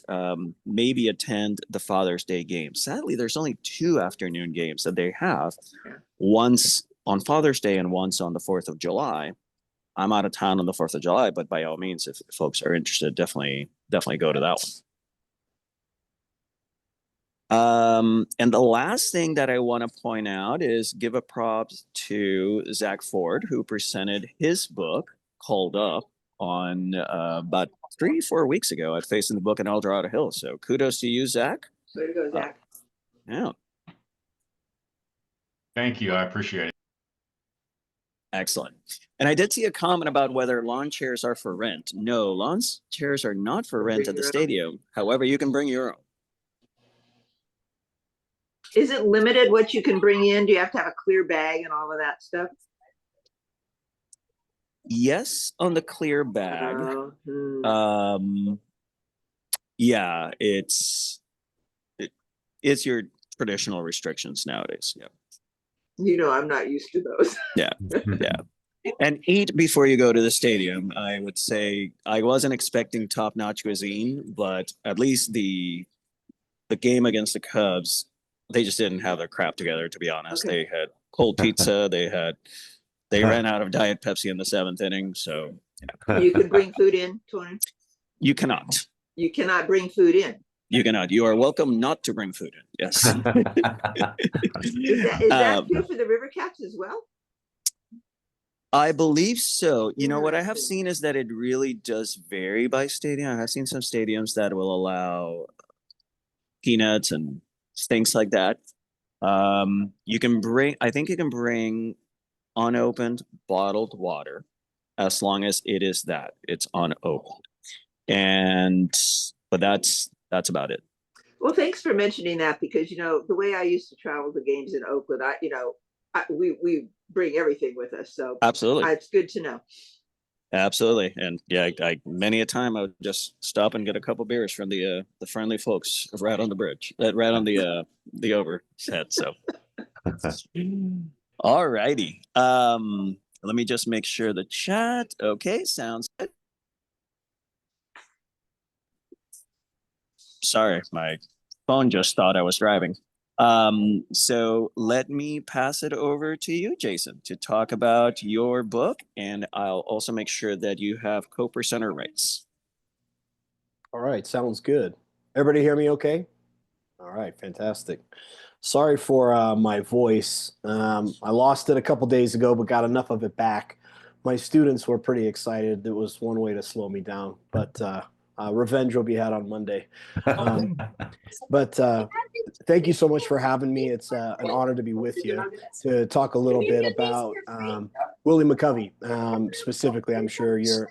maybe attend the Father's Day game. Sadly, there's only 2 afternoon games that they have. Once on Father's Day and once on the 4th of July. I'm out of town on the 4th of July, but by all means, if folks are interested, definitely go to that one. And the last thing that I want to point out is give a props to Zach Ford, who presented his book called Up on about 3-4 weeks ago at Facing the Book in El Dorado Hills. So kudos to you, Zach. Way to go, Zach. Yeah. Thank you. I appreciate it. Excellent. And I did see a comment about whether lawn chairs are for rent. No, lawn chairs are not for rent at the stadium. However, you can bring your own. Is it limited what you can bring in? Do you have to have a clear bag and all of that stuff? Yes, on the clear bag. Hmm. Yeah, it's your traditional restrictions nowadays. Yeah. You know, I'm not used to those. Yeah. And eat before you go to the stadium. I would say I wasn't expecting top-notch cuisine, but at least the game against the Cubs, they just didn't have their crap together, to be honest. Okay. They had cold pizza, they ran out of Diet Pepsi in the 7th inning, so You can bring food in, Tony? you cannot. You cannot bring food in. You cannot. You are welcome not to bring food in. Yes. Is that true for the River Cats as well? I believe so. You know, what I have seen is that it really does vary by stadium. I have seen some stadiums that will allow peanuts and things like that. You can bring, I think you can bring unopened bottled water as long as it's unopened. But that's about it. Well, thanks for mentioning that, because, you know, the way I used to travel to games in Oakland, we bring everything with us. So Absolutely. it's good to know. Absolutely. And yeah, I many a time I would just stop and get a couple beers from the friendly folks right on the bridge, right on the overhead. So all righty. Let me just make sure the chat. Okay, sounds good. Sorry, my phone just thought I was driving. So let me pass it over to you, Jason, to talk about your book, and I'll also make sure that you have co-presenter rights. All right, sounds good. Everybody hear me okay? All right, fantastic. Sorry for my voice. I lost it a couple days ago, but got enough of it back. My students were pretty excited. It was one way to slow me down, but revenge will be had on Monday. But thank you so much for having me. It's an honor to be with you to talk a little bit about Willie McCovey. Specifically, I'm sure your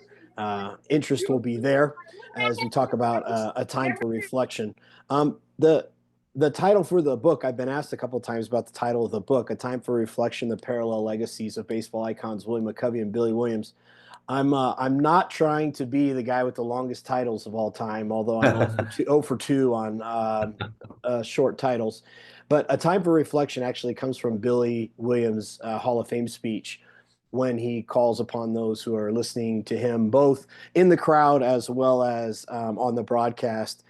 interest will be there as we talk about a time for reflection. The title for the book, I've been asked a couple of times about the title of the book, A Time for Reflection, the Parallel Legacies of Baseball Icons Willie McCovey and Billy Williams. I'm not trying to be the guy with the longest titles of all time, although I'm 0 for 2 on short titles. But A Time for Reflection actually comes from Billy Williams' Hall of Fame speech, when he calls upon those who are listening to him, both in the crowd as well as on the broadcast.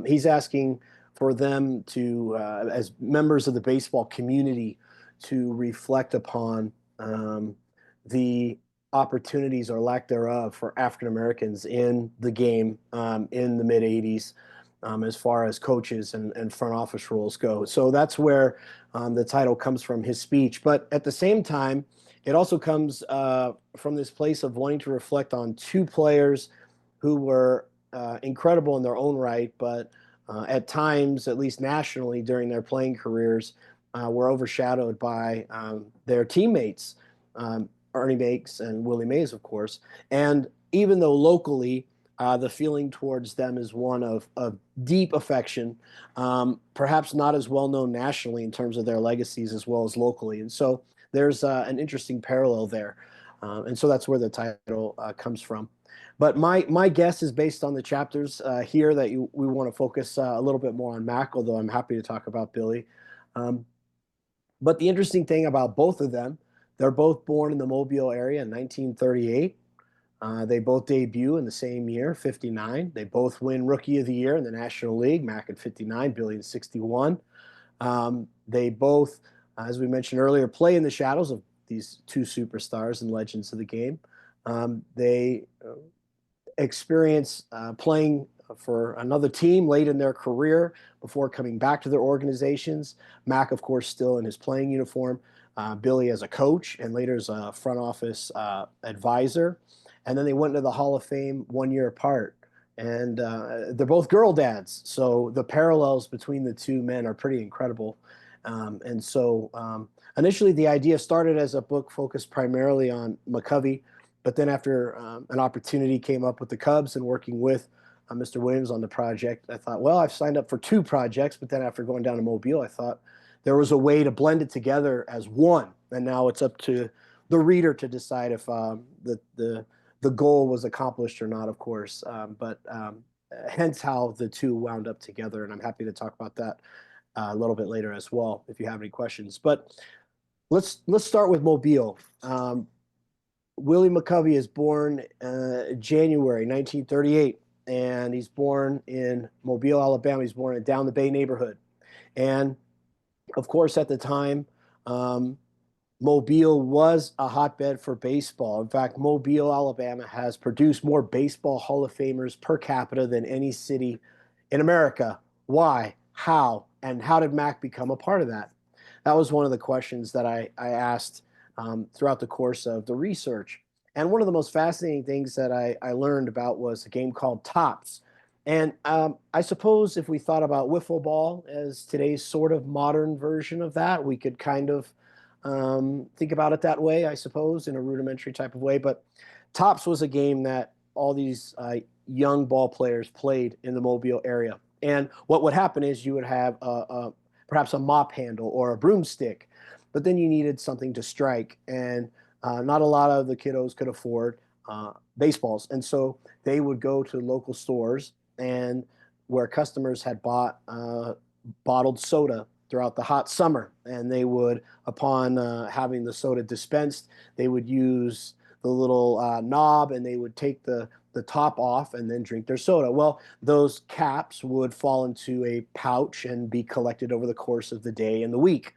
He's asking for them to, as members of the baseball community, to reflect upon the opportunities or lack thereof for African Americans in the game in the mid 80s, as far as coaches and front office roles go. So that's where the title comes from, his speech. But at the same time, it also comes from this place of wanting to reflect on two players who were incredible in their own right, but at times, at least nationally during their playing careers, were overshadowed by their teammates, Ernie Banks and Willie Mays, of course. And even though locally, the feeling towards them is one of deep affection, perhaps not as well known nationally in terms of their legacies as well as locally. And so there's an interesting parallel there. And so that's where the title comes from. But my guess is based on the chapters here that we want to focus a little bit more on Mac, although I'm happy to talk about Billy. But the interesting thing about both of them, they're both born in the Mobile area in 1938. They both debut in the same year, 59. They both win Rookie of the Year in the National League, Mac in 59, Billy in 61. They both, as we mentioned earlier, play in the shadows of these two superstars and legends of the game. They experience playing for another team late in their career before coming back to their organizations. Mac, of course, still in his playing uniform. Billy as a coach and later as a front office advisor. And then they went into the Hall of Fame 1 year apart. And they're both girl dads. So the parallels between the two men are pretty incredible. And so initially the idea started as a book focused primarily on McCovey. But then after an opportunity came up with the Cubs and working with Mr. Williams on the project. I thought, well, I've signed up for 2 projects, but then after going down to Mobile, I thought there was a way to blend it together as one. And now it's up to the reader to decide if the goal was accomplished or not, of course. Hence how the 2 wound up together. And I'm happy to talk about that a little bit later as well, if you have any questions. But let's start with Mobile. Willie McCovey is born January 1938, and he's born in Mobile, Alabama. He's born in Down the Bay neighborhood. And of course, at the time, Mobile was a hotbed for baseball. In fact, Mobile, Alabama has produced more baseball Hall of Famers per capita than any city in America. Why? How? And how did Mac become a part of that? That was one of the questions that I asked throughout the course of the research. And one of the most fascinating things that I learned about was a game called Tops. And I suppose if we thought about wiffle ball as today's sort of modern version of that, we could kind of think about it that way, I suppose, in a rudimentary type of way. But Tops was a game that all these young ball players played in the Mobile area. And what would happen is you would have perhaps a mop handle or a broomstick, but then you needed something to strike. And not a lot of the kiddos could afford baseballs. And so they would go to local stores and where customers had bought bottled soda throughout the hot summer. And they would, upon having the soda dispensed, they would use the little knob and they would take the top off and then drink their soda. Well, those caps would fall into a pouch and be collected over the course of the day and the week.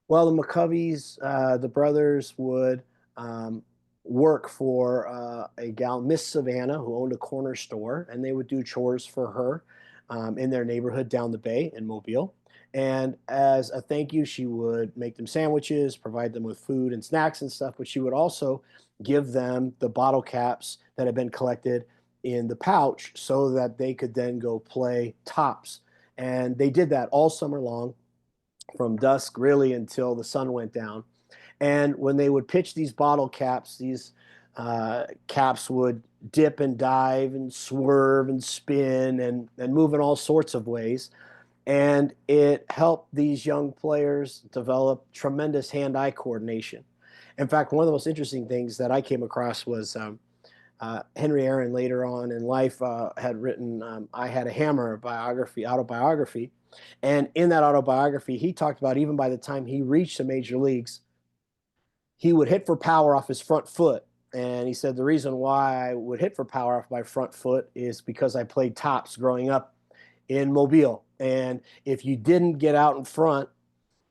Well, the McCoveys, the brothers, would work for a gal, Miss Savannah, who owned a corner store, and they would do chores for her in their neighborhood down the bay in Mobile. And as a thank you, she would make them sandwiches, provide them with food and snacks and stuff, but she would also give them the bottle caps that had been collected in the pouch so that they could then go play Tops. And they did that all summer long, from dusk really until the sun went down. And when they would pitch these bottle caps, these caps would dip and dive and swerve and spin and move in all sorts of ways. And it helped these young players develop tremendous hand-eye coordination. In fact, one of the most interesting things that I came across was Henry Aaron later on in life had written I Had a Hammer autobiography. And in that autobiography, he talked about even by the time he reached the major leagues, he would hit for power off his front foot. And he said, the reason why I would hit for power off my front foot is because I played Tops growing up in Mobile. And if you didn't get out in front,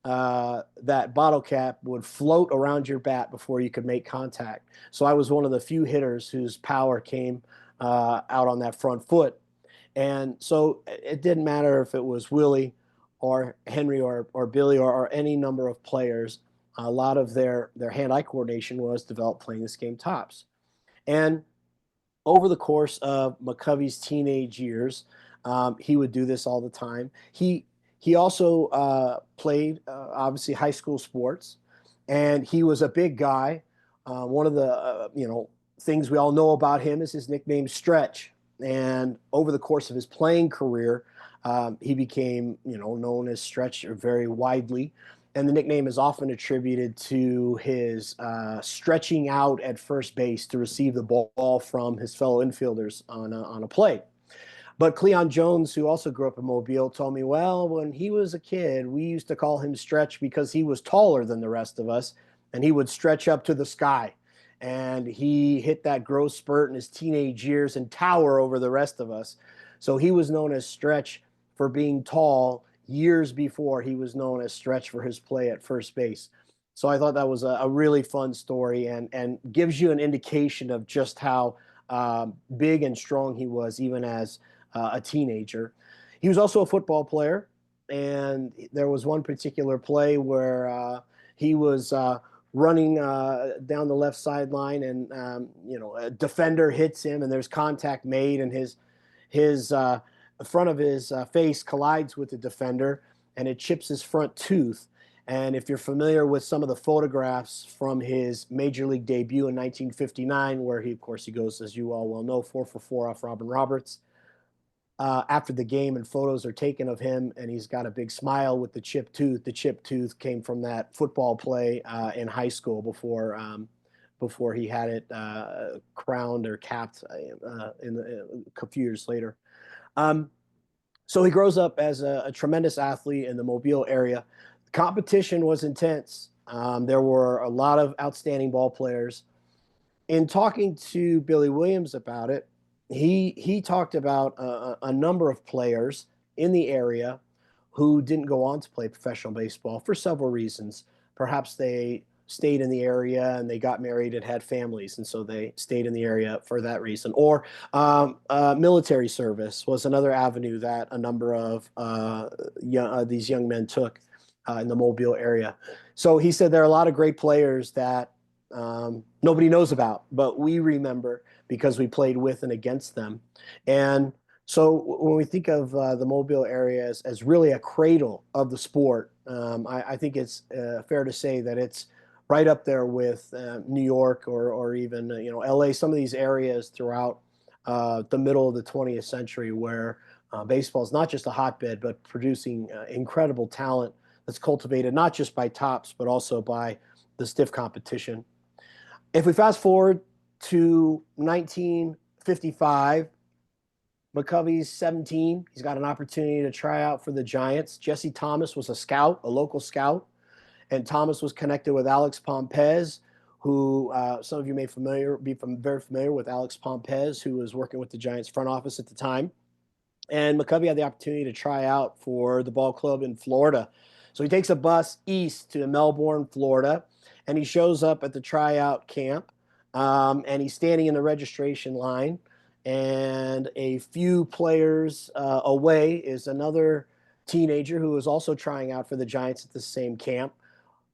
that bottle cap would float around your bat before you could make contact. So I was one of the few hitters whose power came out on that front foot. And so it didn't matter if it was Willie or Henry or Billy or any number of players. A lot of their hand-eye coordination was developed playing this game Tops. And over the course of McCovey's teenage years, he would do this all the time. He also played, obviously, high school sports, and he was a big guy. One of the things we all know about him is his nickname Stretch. And over the course of his playing career, he became known as Stretch very widely. And the nickname is often attributed to his stretching out at first base to receive the ball from his fellow infielders on a play. But Cleon Jones, who also grew up in Mobile, told me, well, when he was a kid, we used to call him Stretch because he was taller than the rest of us, and he would stretch up to the sky. And he hit that growth spurt in his teenage years and tower over the rest of us. So he was known as Stretch for being tall years before he was known as Stretch for his play at first base. So I thought that was a really fun story and gives you an indication of just how big and strong he was even as a teenager. He was also a football player, and there was one particular play where he was running down the left sideline, and a defender hits him, and there's contact made, and his front of his face collides with the defender, and it chips his front tooth. And if you're familiar with some of the photographs from his major league debut in 1959, where he goes, as you all well know, 4 for 4 off Robin Roberts, after the game, and photos are taken of him, and he's got a big smile with the chipped tooth. The chipped tooth came from that football play in high school before he had it crowned or capped a few years later. So he grows up as a tremendous athlete in the Mobile area. The competition was intense. There were a lot of outstanding ball players. In talking to Billy Williams about it, he talked about a number of players in the area who didn't go on to play professional baseball for several reasons. Perhaps they stayed in the area and they got married and had families, and so they stayed in the area for that reason. Or military service was another avenue that a number of these young men took in the Mobile area. So he said there are a lot of great players that nobody knows about, but we remember because we played with and against them. And so when we think of the Mobile area as really a cradle of the sport, I think it's fair to say that it's right up there with New York or even LA, some of these areas throughout the middle of the 20th century where baseball is not just a hotbed, but producing incredible talent that's cultivated not just by tops, but also by the stiff competition. If we fast forward to 1955, McCovey's 17. He's got an opportunity to try out for the Giants. Jesse Thomas was a local scout, and Thomas was connected with Alex Pompez, who some of you may be very familiar with Alex Pompez, who was working with the Giants front office at the time. And McCovey had the opportunity to try out for the ball club in Florida. So he takes a bus east to Melbourne, Florida, and he shows up at the tryout camp, and he's standing in the registration line. And a few players away is another teenager who is also trying out for the Giants at the same camp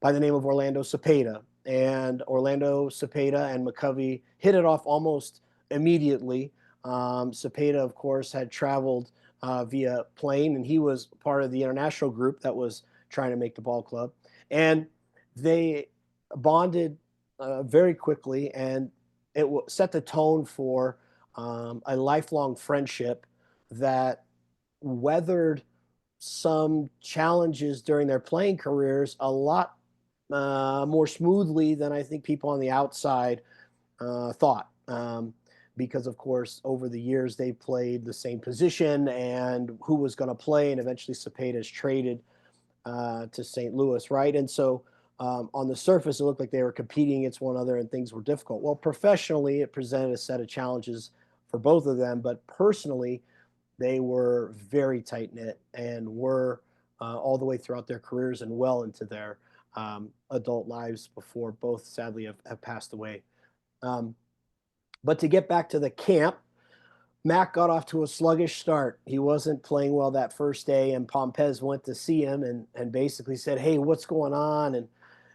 by the name of Orlando Cepeda. And Orlando Cepeda and McCovey hit it off almost immediately. Cepeda, of course, had traveled via plane, and he was part of the international group that was trying to make the ball club. And they bonded very quickly, and it set the tone for a lifelong friendship that weathered some challenges during their playing careers a lot more smoothly than I think people on the outside thought. Because, of course, over the years, they played the same position and who was going to play, and eventually Cepeda is traded to St. Louis, right? And so on the surface, it looked like they were competing against one another and things were difficult. Well, professionally, it presented a set of challenges for both of them, but personally, they were very tight-knit and were all the way throughout their careers and well into their adult lives before both sadly have passed away. But to get back to the camp, Mac got off to a sluggish start. He wasn't playing well that first day, and Pompez went to see him and basically said, "Hey, what's going on?"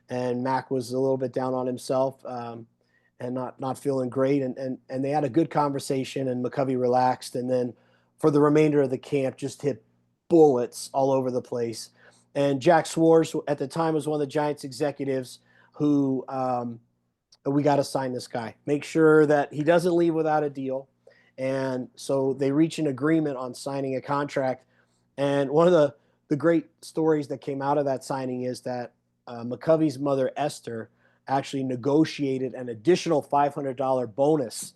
And Mac was a little bit down on himself and not feeling great. And they had a good conversation, and McCovey relaxed. And then for the remainder of the camp, just hit bullets all over the place. And Jack Swartz, at the time, was one of the Giants executives who we got to sign this guy. Make sure that he doesn't leave without a deal. And so they reach an agreement on signing a contract. And one of the great stories that came out of that signing is that McCovey's mother, Esther, actually negotiated an additional $500 bonus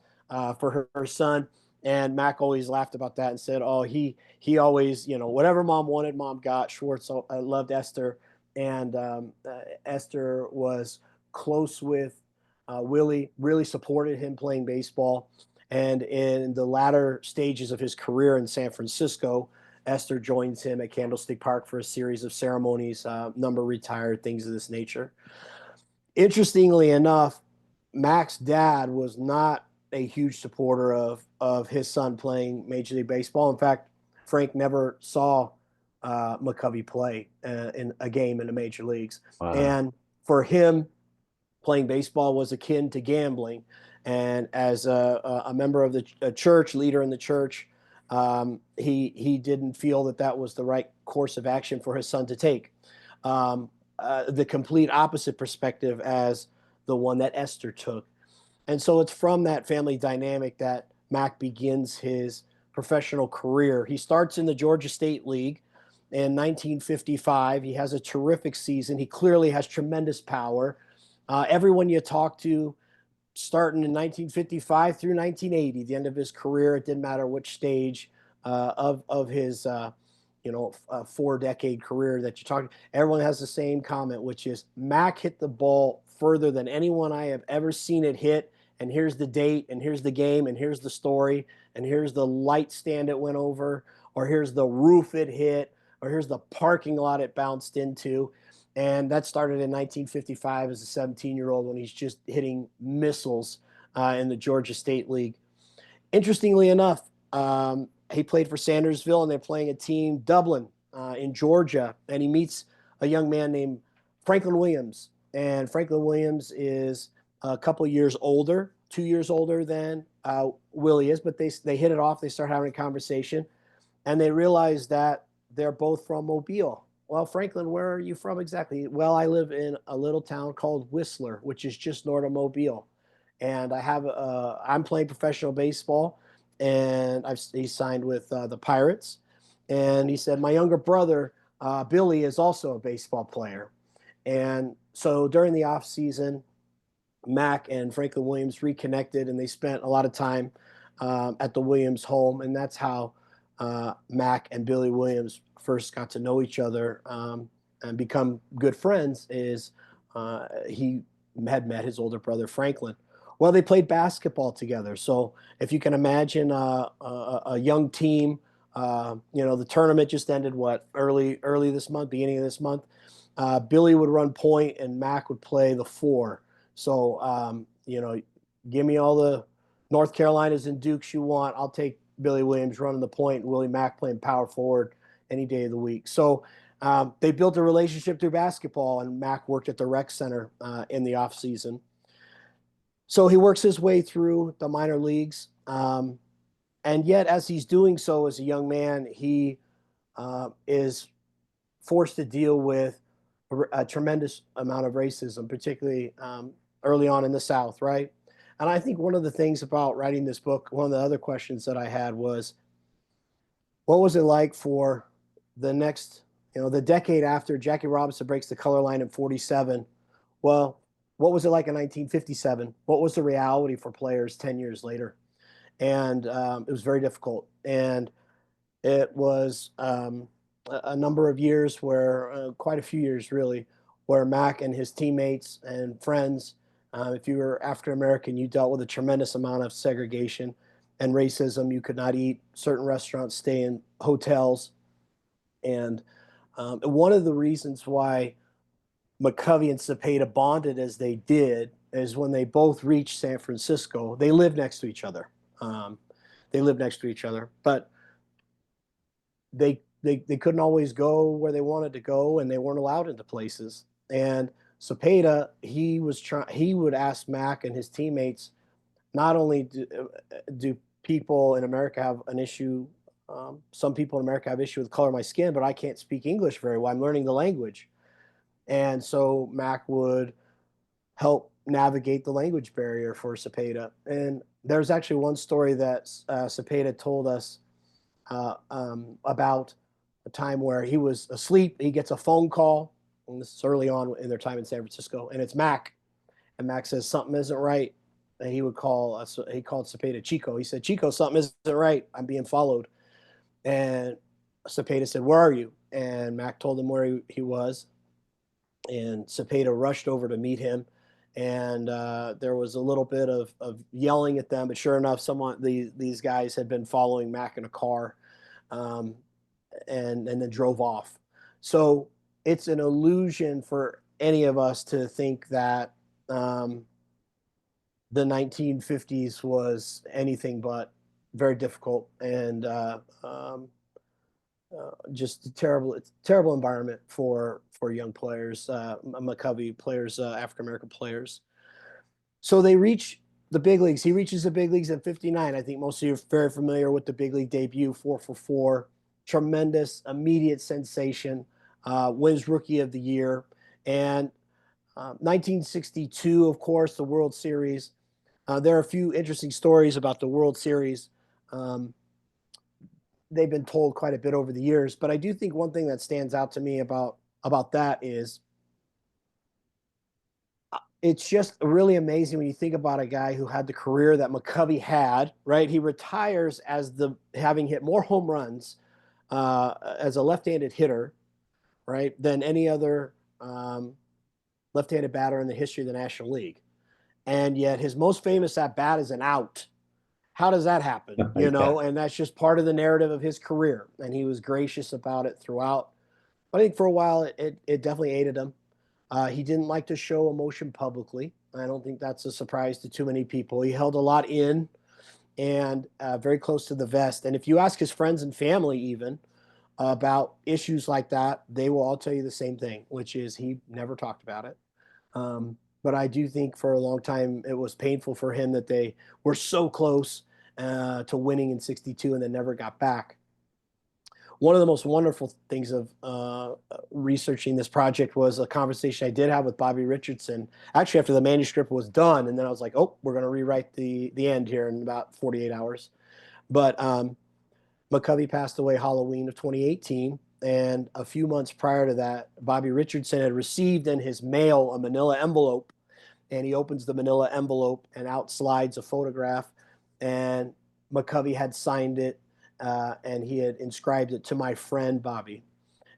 for her son. And Mac always laughed about that and said, "Oh, he always, whatever mom wanted, mom got." Schwartz loved Esther, and Esther was close with Willie, really supported him playing baseball. And in the latter stages of his career in San Francisco, Esther joins him at Candlestick Park for a series of ceremonies, number retired, things of this nature. Interestingly enough, Mac's dad was not a huge supporter of his son playing Major League Baseball. In fact, Frank never saw McCovey play in a game in the major leagues. Wow. And for him, playing baseball was akin to gambling. And as a member of the church, leader in the church, he didn't feel that was the right course of action for his son to take. The complete opposite perspective as the one that Esther took. And so it's from that family dynamic that Mac begins his professional career. He starts in the Georgia State League in 1955. He has a terrific season. He clearly has tremendous power. Everyone you talk to, starting in 1955 through 1980, the end of his career, it didn't matter which stage of his 4-decade career that you talk. Everyone has the same comment, which is Mac hit the ball further than anyone I have ever seen it hit. And here's the date, and here's the game, and here's the story, and here's the light stand it went over, or here's the roof it hit, or here's the parking lot it bounced into. And that started in 1955 as a 17-year-old when he's just hitting missiles in the Georgia State League. Interestingly enough, he played for Sandersville, and they're playing a team, Dublin, in Georgia, and he meets a young man named Franklin Williams. And Franklin Williams is a couple years older, 2 years older than Willie is, but they hit it off. They start having a conversation, and they realize that they're both from Mobile. Well, Franklin, where are you from exactly? Well, I live in a little town called Whistler, which is just north of Mobile, and I'm playing professional baseball, and he's signed with the Pirates, and he said my younger brother Billy is also a baseball player, and so during the off season, Mac and Franklin Williams reconnected, and they spent a lot of time at the Williams home, and that's how Mac and Billy Williams first got to know each other and become good friends. Is he had met his older brother Franklin. Well, they played basketball together. So if you can imagine a young team, the tournament just ended early this month, beginning of this month. Billy would run point and Mac would play the 4. So, give me all the North Carolinas and Dukes you want. I'll take Billy Williams running the point and Willie Mack playing power forward any day of the week. So they built a relationship through basketball, and Mac worked at the rec center in the off season. So he works his way through the minor leagues. And yet, as he's doing so as a young man, he is forced to deal with a tremendous amount of racism, particularly early on in the South, right? And I think one of the things about writing this book, one of the other questions that I had was, what was it like for the next, the decade after Jackie Robinson breaks the color line in 47? Well, what was it like in 1957? What was the reality for players 10 years later? And it was very difficult. And it was a number of years where, quite a few years really, where Mac and his teammates and friends, if you were African-American, you dealt with a tremendous amount of segregation and racism. You could not eat certain restaurants, stay in hotels. And one of the reasons why McCovey and Cepeda bonded as they did is when they both reached San Francisco, they lived next to each other. But they couldn't always go where they wanted to go, and they weren't allowed into places. And Cepeda, he would ask Mac and his teammates, not only do people in America have an issue, some people in America have issue with the color of my skin, but I can't speak English very well. I'm learning the language. And so Mac would help navigate the language barrier for Cepeda. And there's actually one story that Cepeda told us about a time where he was asleep. He gets a phone call, and this is early on in their time in San Francisco, and it's Mac. And Mac says, something isn't right. And he called Cepeda Chico. He said, Chico, something isn't right. I'm being followed. And Cepeda said, where are you? And Mac told him where he was. And Cepeda rushed over to meet him. And there was a little bit of yelling at them. But sure enough, these guys had been following Mac in a car and then drove off. So it's an illusion for any of us to think that the 1950s was anything but very difficult and just a terrible environment for young players, McCovey players, African-American players. So they reach the big leagues. He reaches the big leagues in 59. I think most of you are very familiar with the big league debut, 4 for 4, tremendous, immediate sensation, wins Rookie of the Year. And 1962, of course, the World Series. There are a few interesting stories about the World Series. they've been told quite a bit over the years. But I do think one thing that stands out to me about that is it's just really amazing when you think about a guy who had the career that McCovey had, right? He retires as having hit more home runs as a left-handed hitter, right, than any other left-handed batter in the history of the National League. And yet his most famous at bat is an out. How does that happen? You know, and that's just part of the narrative of his career. And he was gracious about it throughout. But I think for a while it definitely aided him. He didn't like to show emotion publicly. I don't think that's a surprise to too many people. He held a lot in and very close to the vest. And if you ask his friends and family even about issues like that, they will all tell you the same thing, which is he never talked about it. But I do think for a long time it was painful for him that they were so close to winning in '62 and then never got back. One of the most wonderful things of researching this project was a conversation I did have with Bobby Richardson, actually after the manuscript was done. And then I was like, oh, we're going to rewrite the end here in about 48 hours. But McCovey passed away Halloween of 2018. And a few months prior to that, Bobby Richardson had received in his mail a manila envelope. And he opens the manila envelope and out slides a photograph. And McCovey had signed it. And he had inscribed it to my friend Bobby.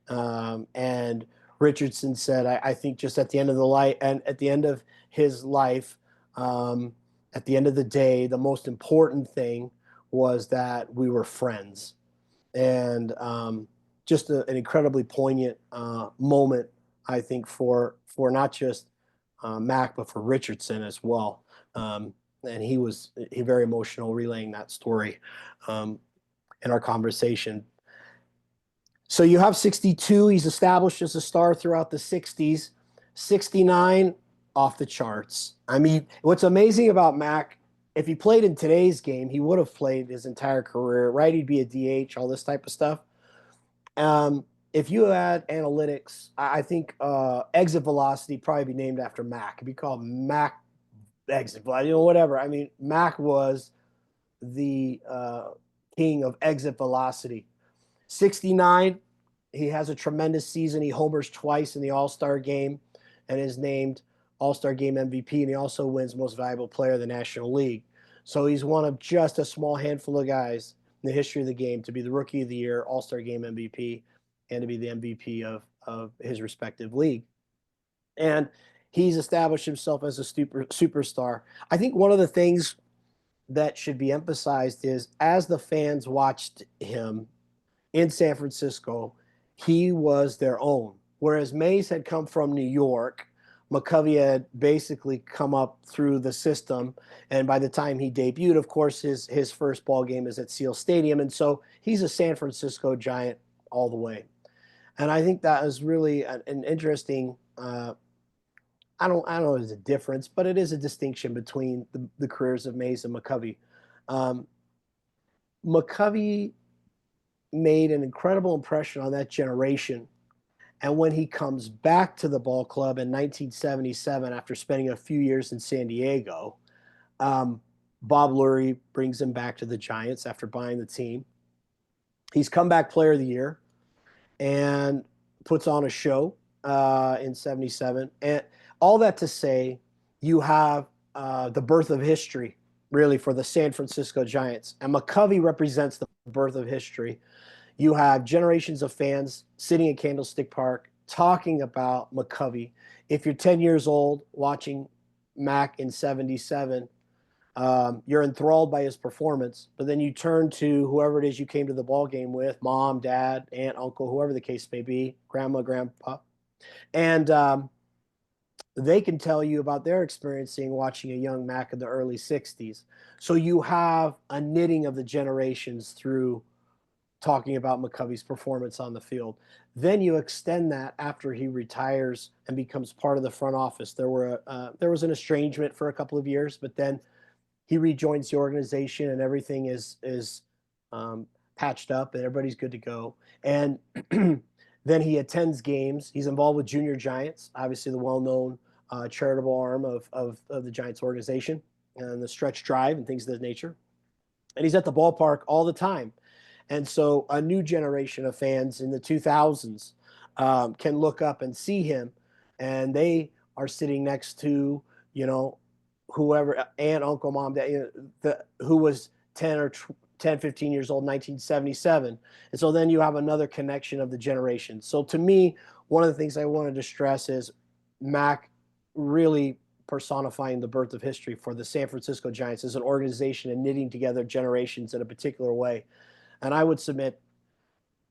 And Richardson said, I think just at the end of the light and at the end of his life, at the end of the day, the most important thing was that we were friends. And just an incredibly poignant moment, I think, for not just Mac, but for Richardson as well. And he very emotional relaying that story. In our conversation. So you have 62, he's established as a star throughout the 60s, 69 off the charts. I mean, what's amazing about Mac, if he played in today's game, he would have played his entire career, right? He'd be a DH, all this type of stuff. If you add analytics, I think exit velocity probably be named after Mac. It'd be called Mac exit velocity, whatever. I mean, Mac was the king of exit velocity. 69, he has a tremendous season. He homers twice in the All-Star game and is named All-Star Game MVP, and he also wins Most Valuable Player of the National League. So he's one of just a small handful of guys in the history of the game to be the Rookie of the Year, All-Star Game MVP, and to be the MVP of his respective league. And he's established himself as a superstar. I think one of the things that should be emphasized is as the fans watched him in San Francisco, he was their own. Whereas Mays had come from New York, McCovey had basically come up through the system. And by the time he debuted, of course, his first ball game is at Seal Stadium. And so he's a San Francisco Giant all the way. And I think that is really an interesting I don't know if there's a difference, but it is a distinction between the careers of Mays and McCovey. McCovey made an incredible impression on that generation. And when he comes back to the ball club in 1977, after spending a few years in San Diego, Bob Lurie brings him back to the Giants after buying the team. He's comeback player of the year and puts on a show in 77. And all that to say, you have the birth of history, really, for the San Francisco Giants. And McCovey represents the birth of history. You have generations of fans sitting in Candlestick Park talking about McCovey. If you're 10 years old watching Mac in 77, you're enthralled by his performance. But then you turn to whoever it is you came to the ball game with, mom, dad, aunt, uncle, whoever the case may be, grandma, grandpa. And they can tell you about their experiencing watching a young Mac in the early 60s. So you have a knitting of the generations through talking about McCovey's performance on the field. Then you extend that after he retires and becomes part of the front office. There was an estrangement for a couple of years, but then he rejoins the organization and everything is patched up and everybody's good to go. And then he attends games. He's involved with Junior Giants, obviously the well-known charitable arm of the Giants organization, and the stretch drive and things of that nature. And he's at the ballpark all the time. And so a new generation of fans in the 2000s can look up and see him, and they are sitting next to, you know, whoever, aunt, uncle, mom, dad, you know, who was 10 or 10, 15 years old in 1977. And so then you have another connection of the generation. So to me, one of the things I wanted to stress is Mac really personifying the birth of history for the San Francisco Giants as an organization and knitting together generations in a particular way. And I would submit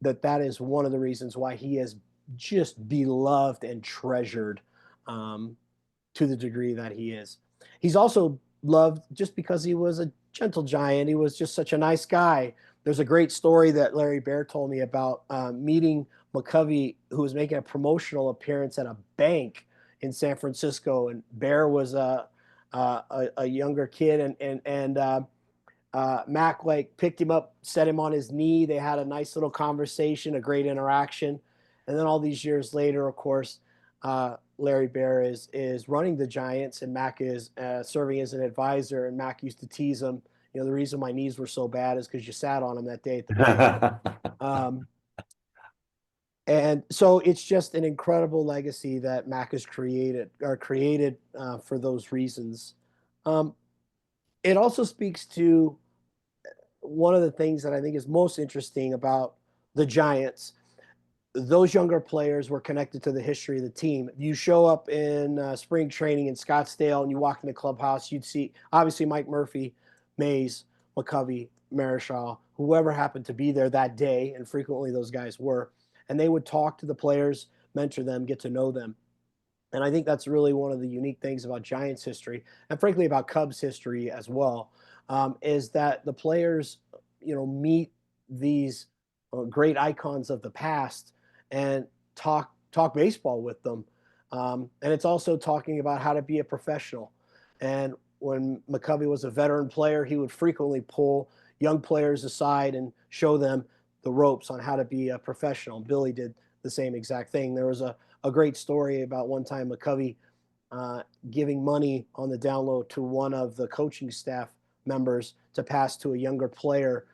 that that is one of the reasons why he is just beloved and treasured to the degree that he is. He's also loved just because he was a gentle giant. He was just such a nice guy. There's a great story that Larry Bear told me about meeting McCovey, who was making a promotional appearance at a bank in San Francisco, and Bear was a younger kid, and Mac like picked him up, set him on his knee. They had a nice little conversation, a great interaction, and then all these years later, of course, Larry Bear is running the Giants, and Mac is serving as an advisor. And Mac used to tease him, you know, the reason my knees were so bad is because you sat on them that day at the bank. And so it's just an incredible legacy that Mac has created for those reasons. It also speaks to one of the things that I think is most interesting about the Giants. Those younger players were connected to the history of the team. You show up in spring training in Scottsdale and you walk in the clubhouse, you'd see obviously Mike Murphy, Mays, McCovey, Marischal, whoever happened to be there that day, and frequently those guys were, and they would talk to the players, mentor them, get to know them. And I think that's really one of the unique things about Giants history, and frankly about Cubs history as well, is that the players, you know, meet these great icons of the past and talk baseball with them. And it's also talking about how to be a professional. And when McCovey was a veteran player, he would frequently pull young players aside and show them the ropes on how to be a professional. Billy did the same exact thing. There was a great story about one time McCovey giving money on the down low to one of the coaching staff members to pass to a younger player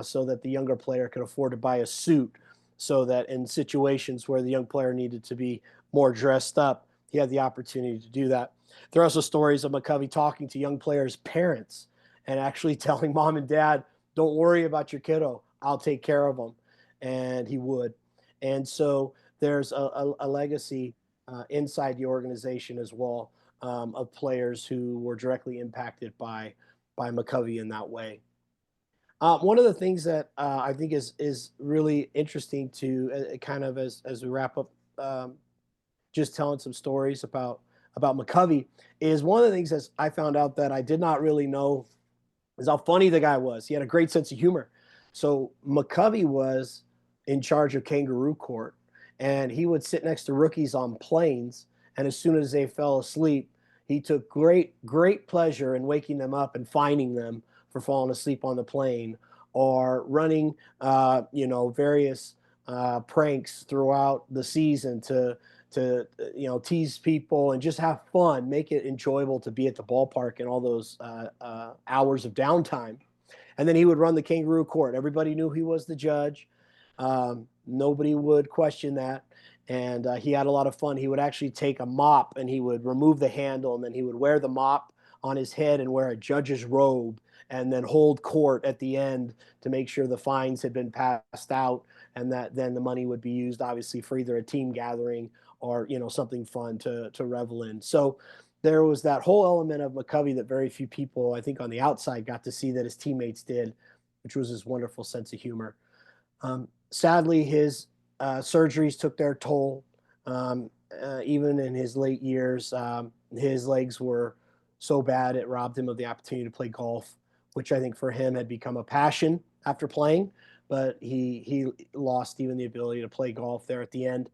so that the younger player could afford to buy a suit, so that in situations where the young player needed to be more dressed up, he had the opportunity to do that. There are also stories of McCovey talking to young players' parents and actually telling mom and dad, don't worry about your kiddo, I'll take care of them. And he would. And so there's a legacy inside the organization as well of players who were directly impacted by McCovey in that way. One of the things that I think is really interesting to kind of as we wrap up, just telling some stories about McCovey, is one of the things that I found out that I did not really know is how funny the guy was. He had a great sense of humor. So McCovey was in charge of Kangaroo Court, and he would sit next to rookies on planes, and as soon as they fell asleep, he took great pleasure in waking them up and finding them for falling asleep on the plane, or running various pranks throughout the season to tease people and just have fun, make it enjoyable to be at the ballpark in all those hours of downtime. And then he would run the Kangaroo Court. Everybody knew he was the judge. Nobody would question that. And he had a lot of fun. He would actually take a mop and he would remove the handle, and then he would wear the mop on his head and wear a judge's robe, and then hold court at the end to make sure the fines had been passed out, and that then the money would be used obviously for either a team gathering or, you know, something fun to revel in. So there was that whole element of McCovey that very few people, I think, on the outside got to see that his teammates did, which was his wonderful sense of humor. Sadly, his surgeries took their toll. Even in his late years, his legs were so bad it robbed him of the opportunity to play golf, which I think for him had become a passion after playing. But he lost even the ability to play golf there at the end,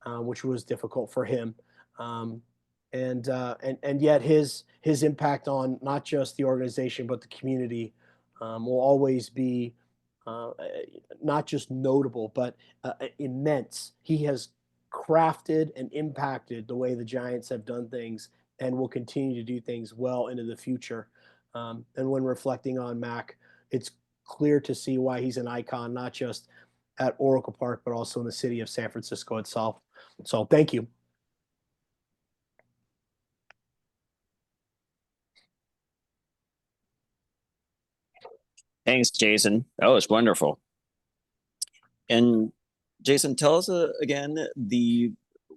which was difficult for him. And yet his impact on not just the organization but the community will always be not just notable but immense. He has crafted and impacted the way the Giants have done things and will continue to do things well into the future. And when reflecting on Mac, it's clear to see why he's an icon, not just at Oracle Park, but also in the city of San Francisco itself. So thank you. Thanks, Jason. That was wonderful. And Jason, tell us again,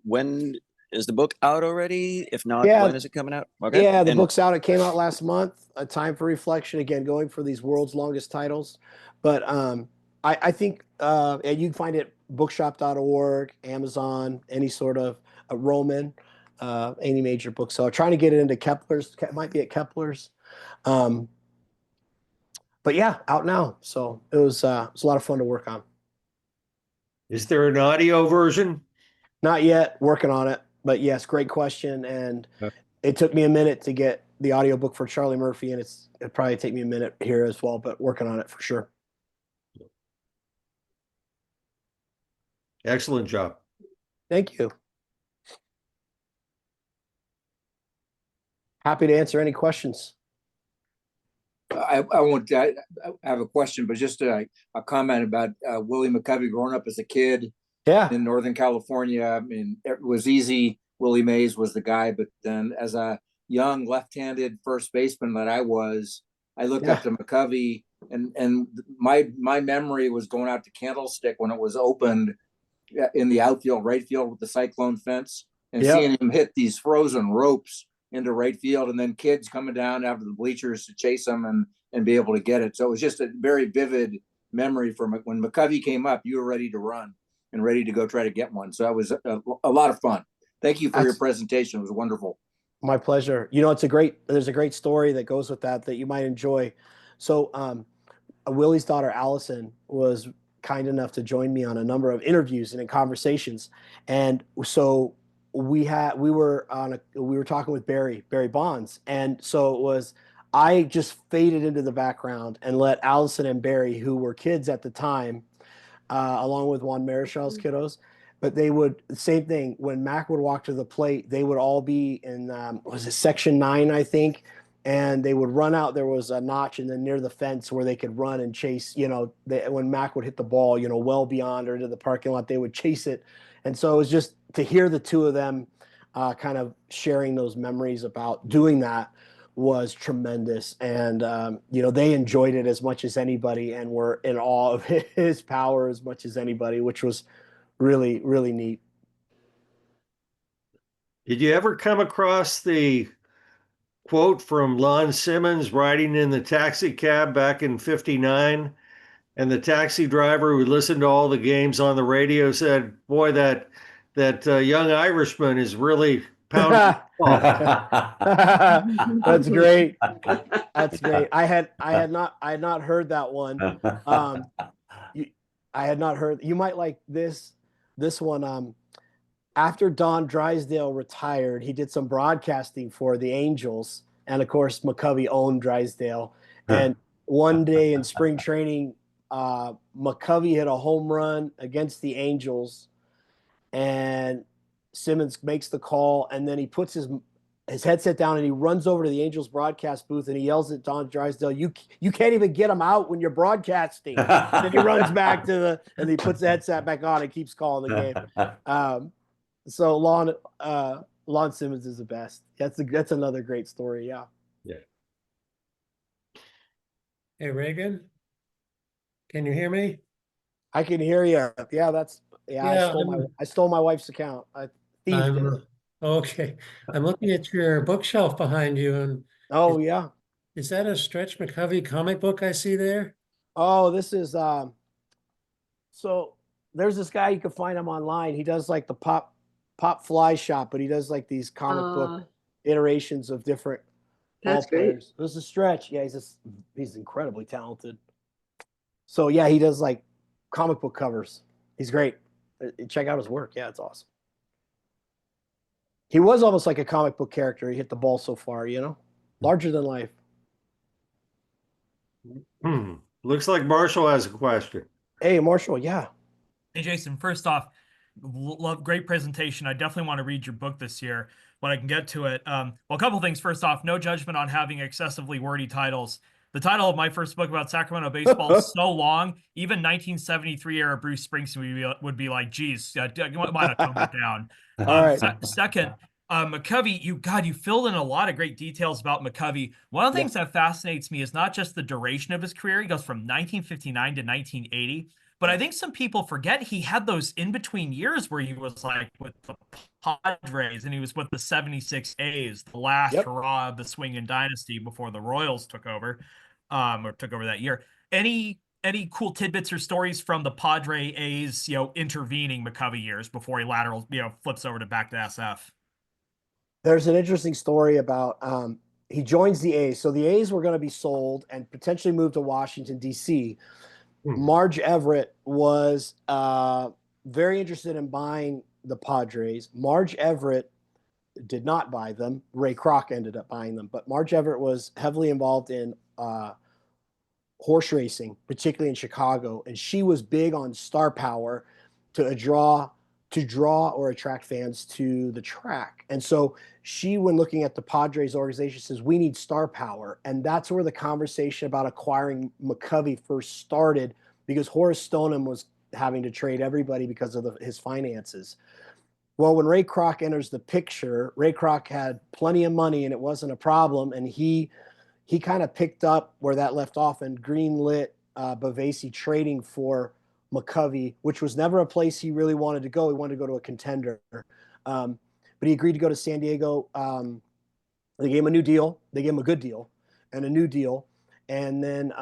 when is the book out already? If not, Yeah. when is it coming out? Okay. Yeah, the And- book's out. It came out last month. A Time for Reflection. Again, going for these world's longest titles. But I think and you can find it bookshop.org, Amazon, any sort of Roman, any major bookseller. Trying to get it into Kepler's. It might be at Kepler's. But yeah, out now. So it was a lot of fun to work on. Is there an audio version? Not yet. Working on it. But yes, great question. And Yeah. it took me a minute to get the audiobook for Charlie Murphy, and it'll probably take me a minute here as well, but working on it for sure. Excellent job. Thank you. Happy to answer any questions. I won't. I have a question, but just a comment about Willie McCovey growing up as a kid Yeah. in Northern California. I mean, it was easy. Willie Mays was the guy, but then as a young left-handed first baseman that I looked up to McCovey, and my memory was going out to Candlestick when it was opened in the outfield, right field with the cyclone fence, and seeing him hit these frozen ropes into right field, and then kids coming down after the bleachers to chase him and be able to get it. So it was just a very vivid memory from when McCovey came up. You were ready to run and ready to go try to get one. So that was a lot of fun. Thank you for your presentation. It was wonderful. My pleasure. You know, there's a great story that goes with that you might enjoy. So Willie's daughter, Allison, was kind enough to join me on a number of interviews and in conversations. And so we were talking with Barry Bonds. And so I just faded into the background and let Allison and Barry, who were kids at the time, along with Juan Marischal's kiddos, but they would, same thing, when Mac would walk to the plate, they would all be in, was it section 9, I think, and they would run out. There was a notch and then near the fence where they could run and chase, when Mac would hit the ball, well beyond or into the parking lot, they would chase it. And so it was just to hear the two of them kind of sharing those memories about doing that was tremendous. And, they enjoyed it as much as anybody and were in awe of his power as much as anybody, which was really, really neat. Did you ever come across the quote from Lon Simmons riding in the taxi cab back in '59? And the taxi driver who listened to all the games on the radio said, "Boy, that young Irishman is really pounding." That's great. That's great. I had not heard that one. I had not heard. You might like this one. After Don Drysdale retired, he did some broadcasting for the Angels, and of course McCovey owned Drysdale. And one day in spring training, McCovey hit a home run against the Angels, and Simmons makes the call, and then he puts his headset down and he runs over to the Angels broadcast booth and he yells at Don Drysdale, you can't even get him out when you're broadcasting. And then he runs back and he puts the headset back on and keeps calling the game. So Lon Simmons is the best. That's another great story. Yeah. Yeah. Hey, Reagan, can you hear me? I can hear you. Yeah, I stole my wife's account. I thieved it. Okay. I'm looking at your bookshelf behind you, and is that a Stretch McCovey comic book I see there? Oh, this is so there's this guy, you can find him online. He does like the pop fly shop, but he does like these comic book iterations of different That's great. This is Stretch. Yeah, he's incredibly talented. So yeah, he does like comic book covers. He's great. Check out his work. Yeah, it's awesome. He was almost like a comic book character. He hit the ball so far, larger than life. Looks like Marshall has a question. Hey, Marshall. Yeah. Hey, Jason, first off, great presentation. I definitely want to read your book this year when I can get to it. Well, a couple things. First off, no judgment on having excessively wordy titles. the title of my first book about Sacramento baseball is so long. Even 1973 era Bruce Springsteen would be like, geez, you might have toned it down. All right. Second, McCovey, you filled in a lot of great details about McCovey. One of the things that fascinates me is not just the duration of his career. He goes from 1959 to 1980. But I think some people forget he had those in-between years where he was like with the Padres and he was with the 76 A's, the last hurrah of the swinging dynasty before the Royals took over, or took over that year. Any cool tidbits or stories from the Padre A's, intervening McCovey years before he flips over to back to SF? There's an interesting story about he joins the A's. So the A's were going to be sold and potentially moved to Washington, D.C. Marge Everett was very interested in buying the Padres. Marge Everett did not buy them. Ray Kroc ended up buying them. But Marge Everett was heavily involved in horse racing, particularly in Chicago. And she was big on star power to draw or attract fans to the track. And so she, when looking at the Padres organization, says, we need star power. And that's where the conversation about acquiring McCovey first started, because Horace Stoneham was having to trade everybody because of his finances. Well, when Ray Kroc enters the picture, Ray Kroc had plenty of money and it wasn't a problem. And he kind of picked up where that left off and greenlit Bavasi trading for McCovey, which was never a place he really wanted to go. He wanted to go to a contender. But he agreed to go to San Diego. They gave him a new deal. They gave him a good deal and a new deal. And then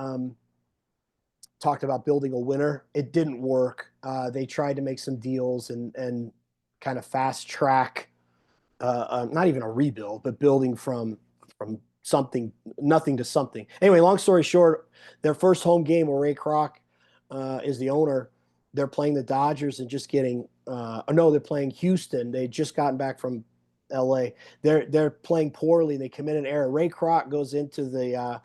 talked about building a winner. It didn't work. They tried to make some deals and kind of fast track, not even a rebuild, but building from nothing to something. Anyway, long story short, their first home game where Ray Kroc is the owner, they're playing the Dodgers and just getting they're playing Houston. They'd just gotten back from LA. They're playing poorly. They commit an error. Ray Kroc goes into the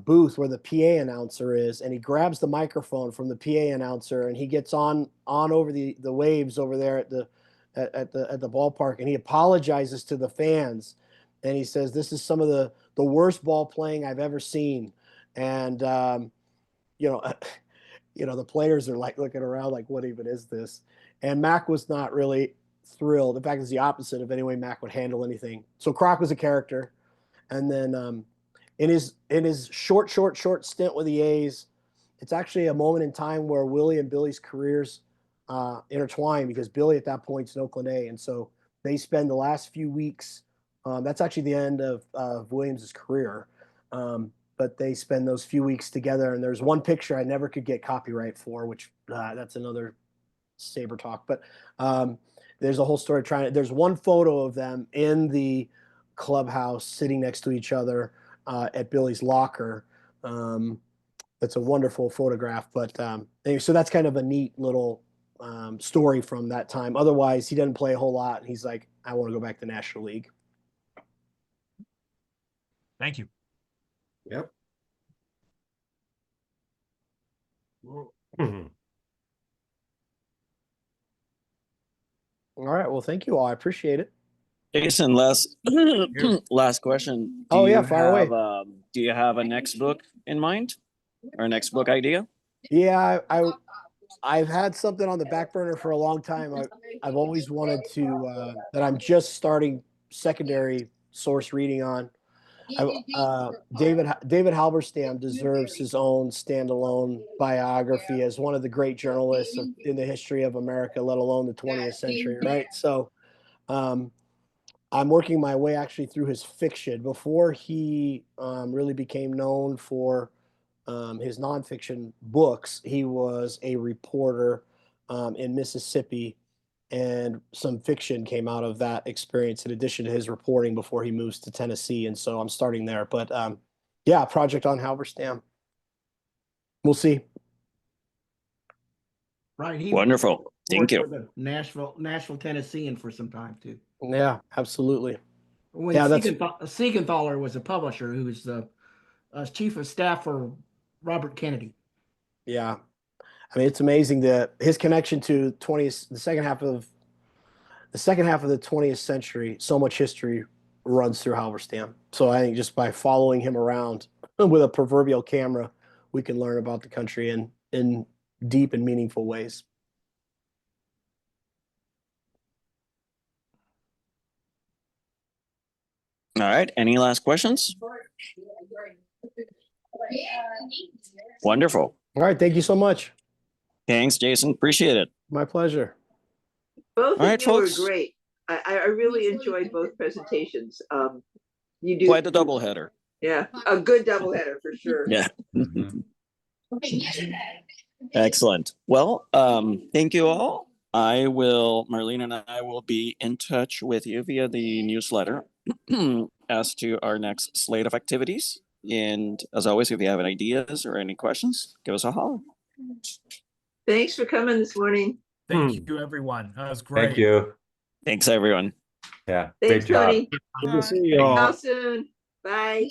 booth where the PA announcer is, and he grabs the microphone from the PA announcer, and he gets on over the waves over there at the ballpark, and he apologizes to the fans, and he says, this is some of the worst ball playing I've ever seen. And the players are like looking around like, what even is this? And Mac was not really thrilled. In fact, it's the opposite of any way Mac would handle anything. So Kroc was a character. And then in his short stint with the A's, it's actually a moment in time where Willie and Billy's careers intertwine, because Billy at that point is in Oakland A. And so they spend the last few weeks, that's actually the end of Williams's career. But they spend those few weeks together, and there's one picture I never could get copyright for, which that's another SABR talk. But there's a whole story there's one photo of them in the clubhouse sitting next to each other at Billy's locker. That's a wonderful photograph. But anyway, so that's kind of a neat little story from that time. Otherwise, he doesn't play a whole lot. He's like, I want to go back to National League. Thank you. Yep. All right. Well, thank you all. I appreciate it. Jason, last question. Fire away. Do you have a next book in mind, or next book idea? Yeah, I've had something on the back burner for a long time. I've always wanted to that I'm just starting secondary source reading on. David Halberstam deserves his own standalone biography as one of the great journalists in the history of America, let alone the 20th century, right? So I'm working my way actually through his fiction. Before he really became known for his nonfiction books, he was a reporter in Mississippi, and some fiction came out of that experience in addition to his reporting before he moves to Tennessee. And so I'm starting there. But project on Halberstam. We'll see. Right. Wonderful. Thank you. Nashville, Tennessean for some time too. Yeah, absolutely. When Siegenthaler was a publisher who was the chief of staff for Robert Kennedy. Yeah. I mean, it's amazing that his connection to the second half of the 20th century, so much history runs through Halberstam. So I think just by following him around with a proverbial camera, we can learn about the country in deep and meaningful ways. All right. Any last questions? Wonderful. All right. Thank you so much. Thanks, Jason. Appreciate it. My pleasure. Both All right, of you were folks. great. I really enjoyed both presentations. You do Quite a doubleheader. Yeah, a good doubleheader for sure. Yeah. Mhm. Excellent. Well, thank you all. Marlene and I will be in touch with you via the newsletter as to our next slate of activities. And as always, if you have any ideas or any questions, give us a holler. Thanks for coming this morning. Thank you, everyone. That was great. Thank you. Thanks, everyone. Yeah, Thanks, great job. Tony. Good to see See you all. y'all soon. Bye.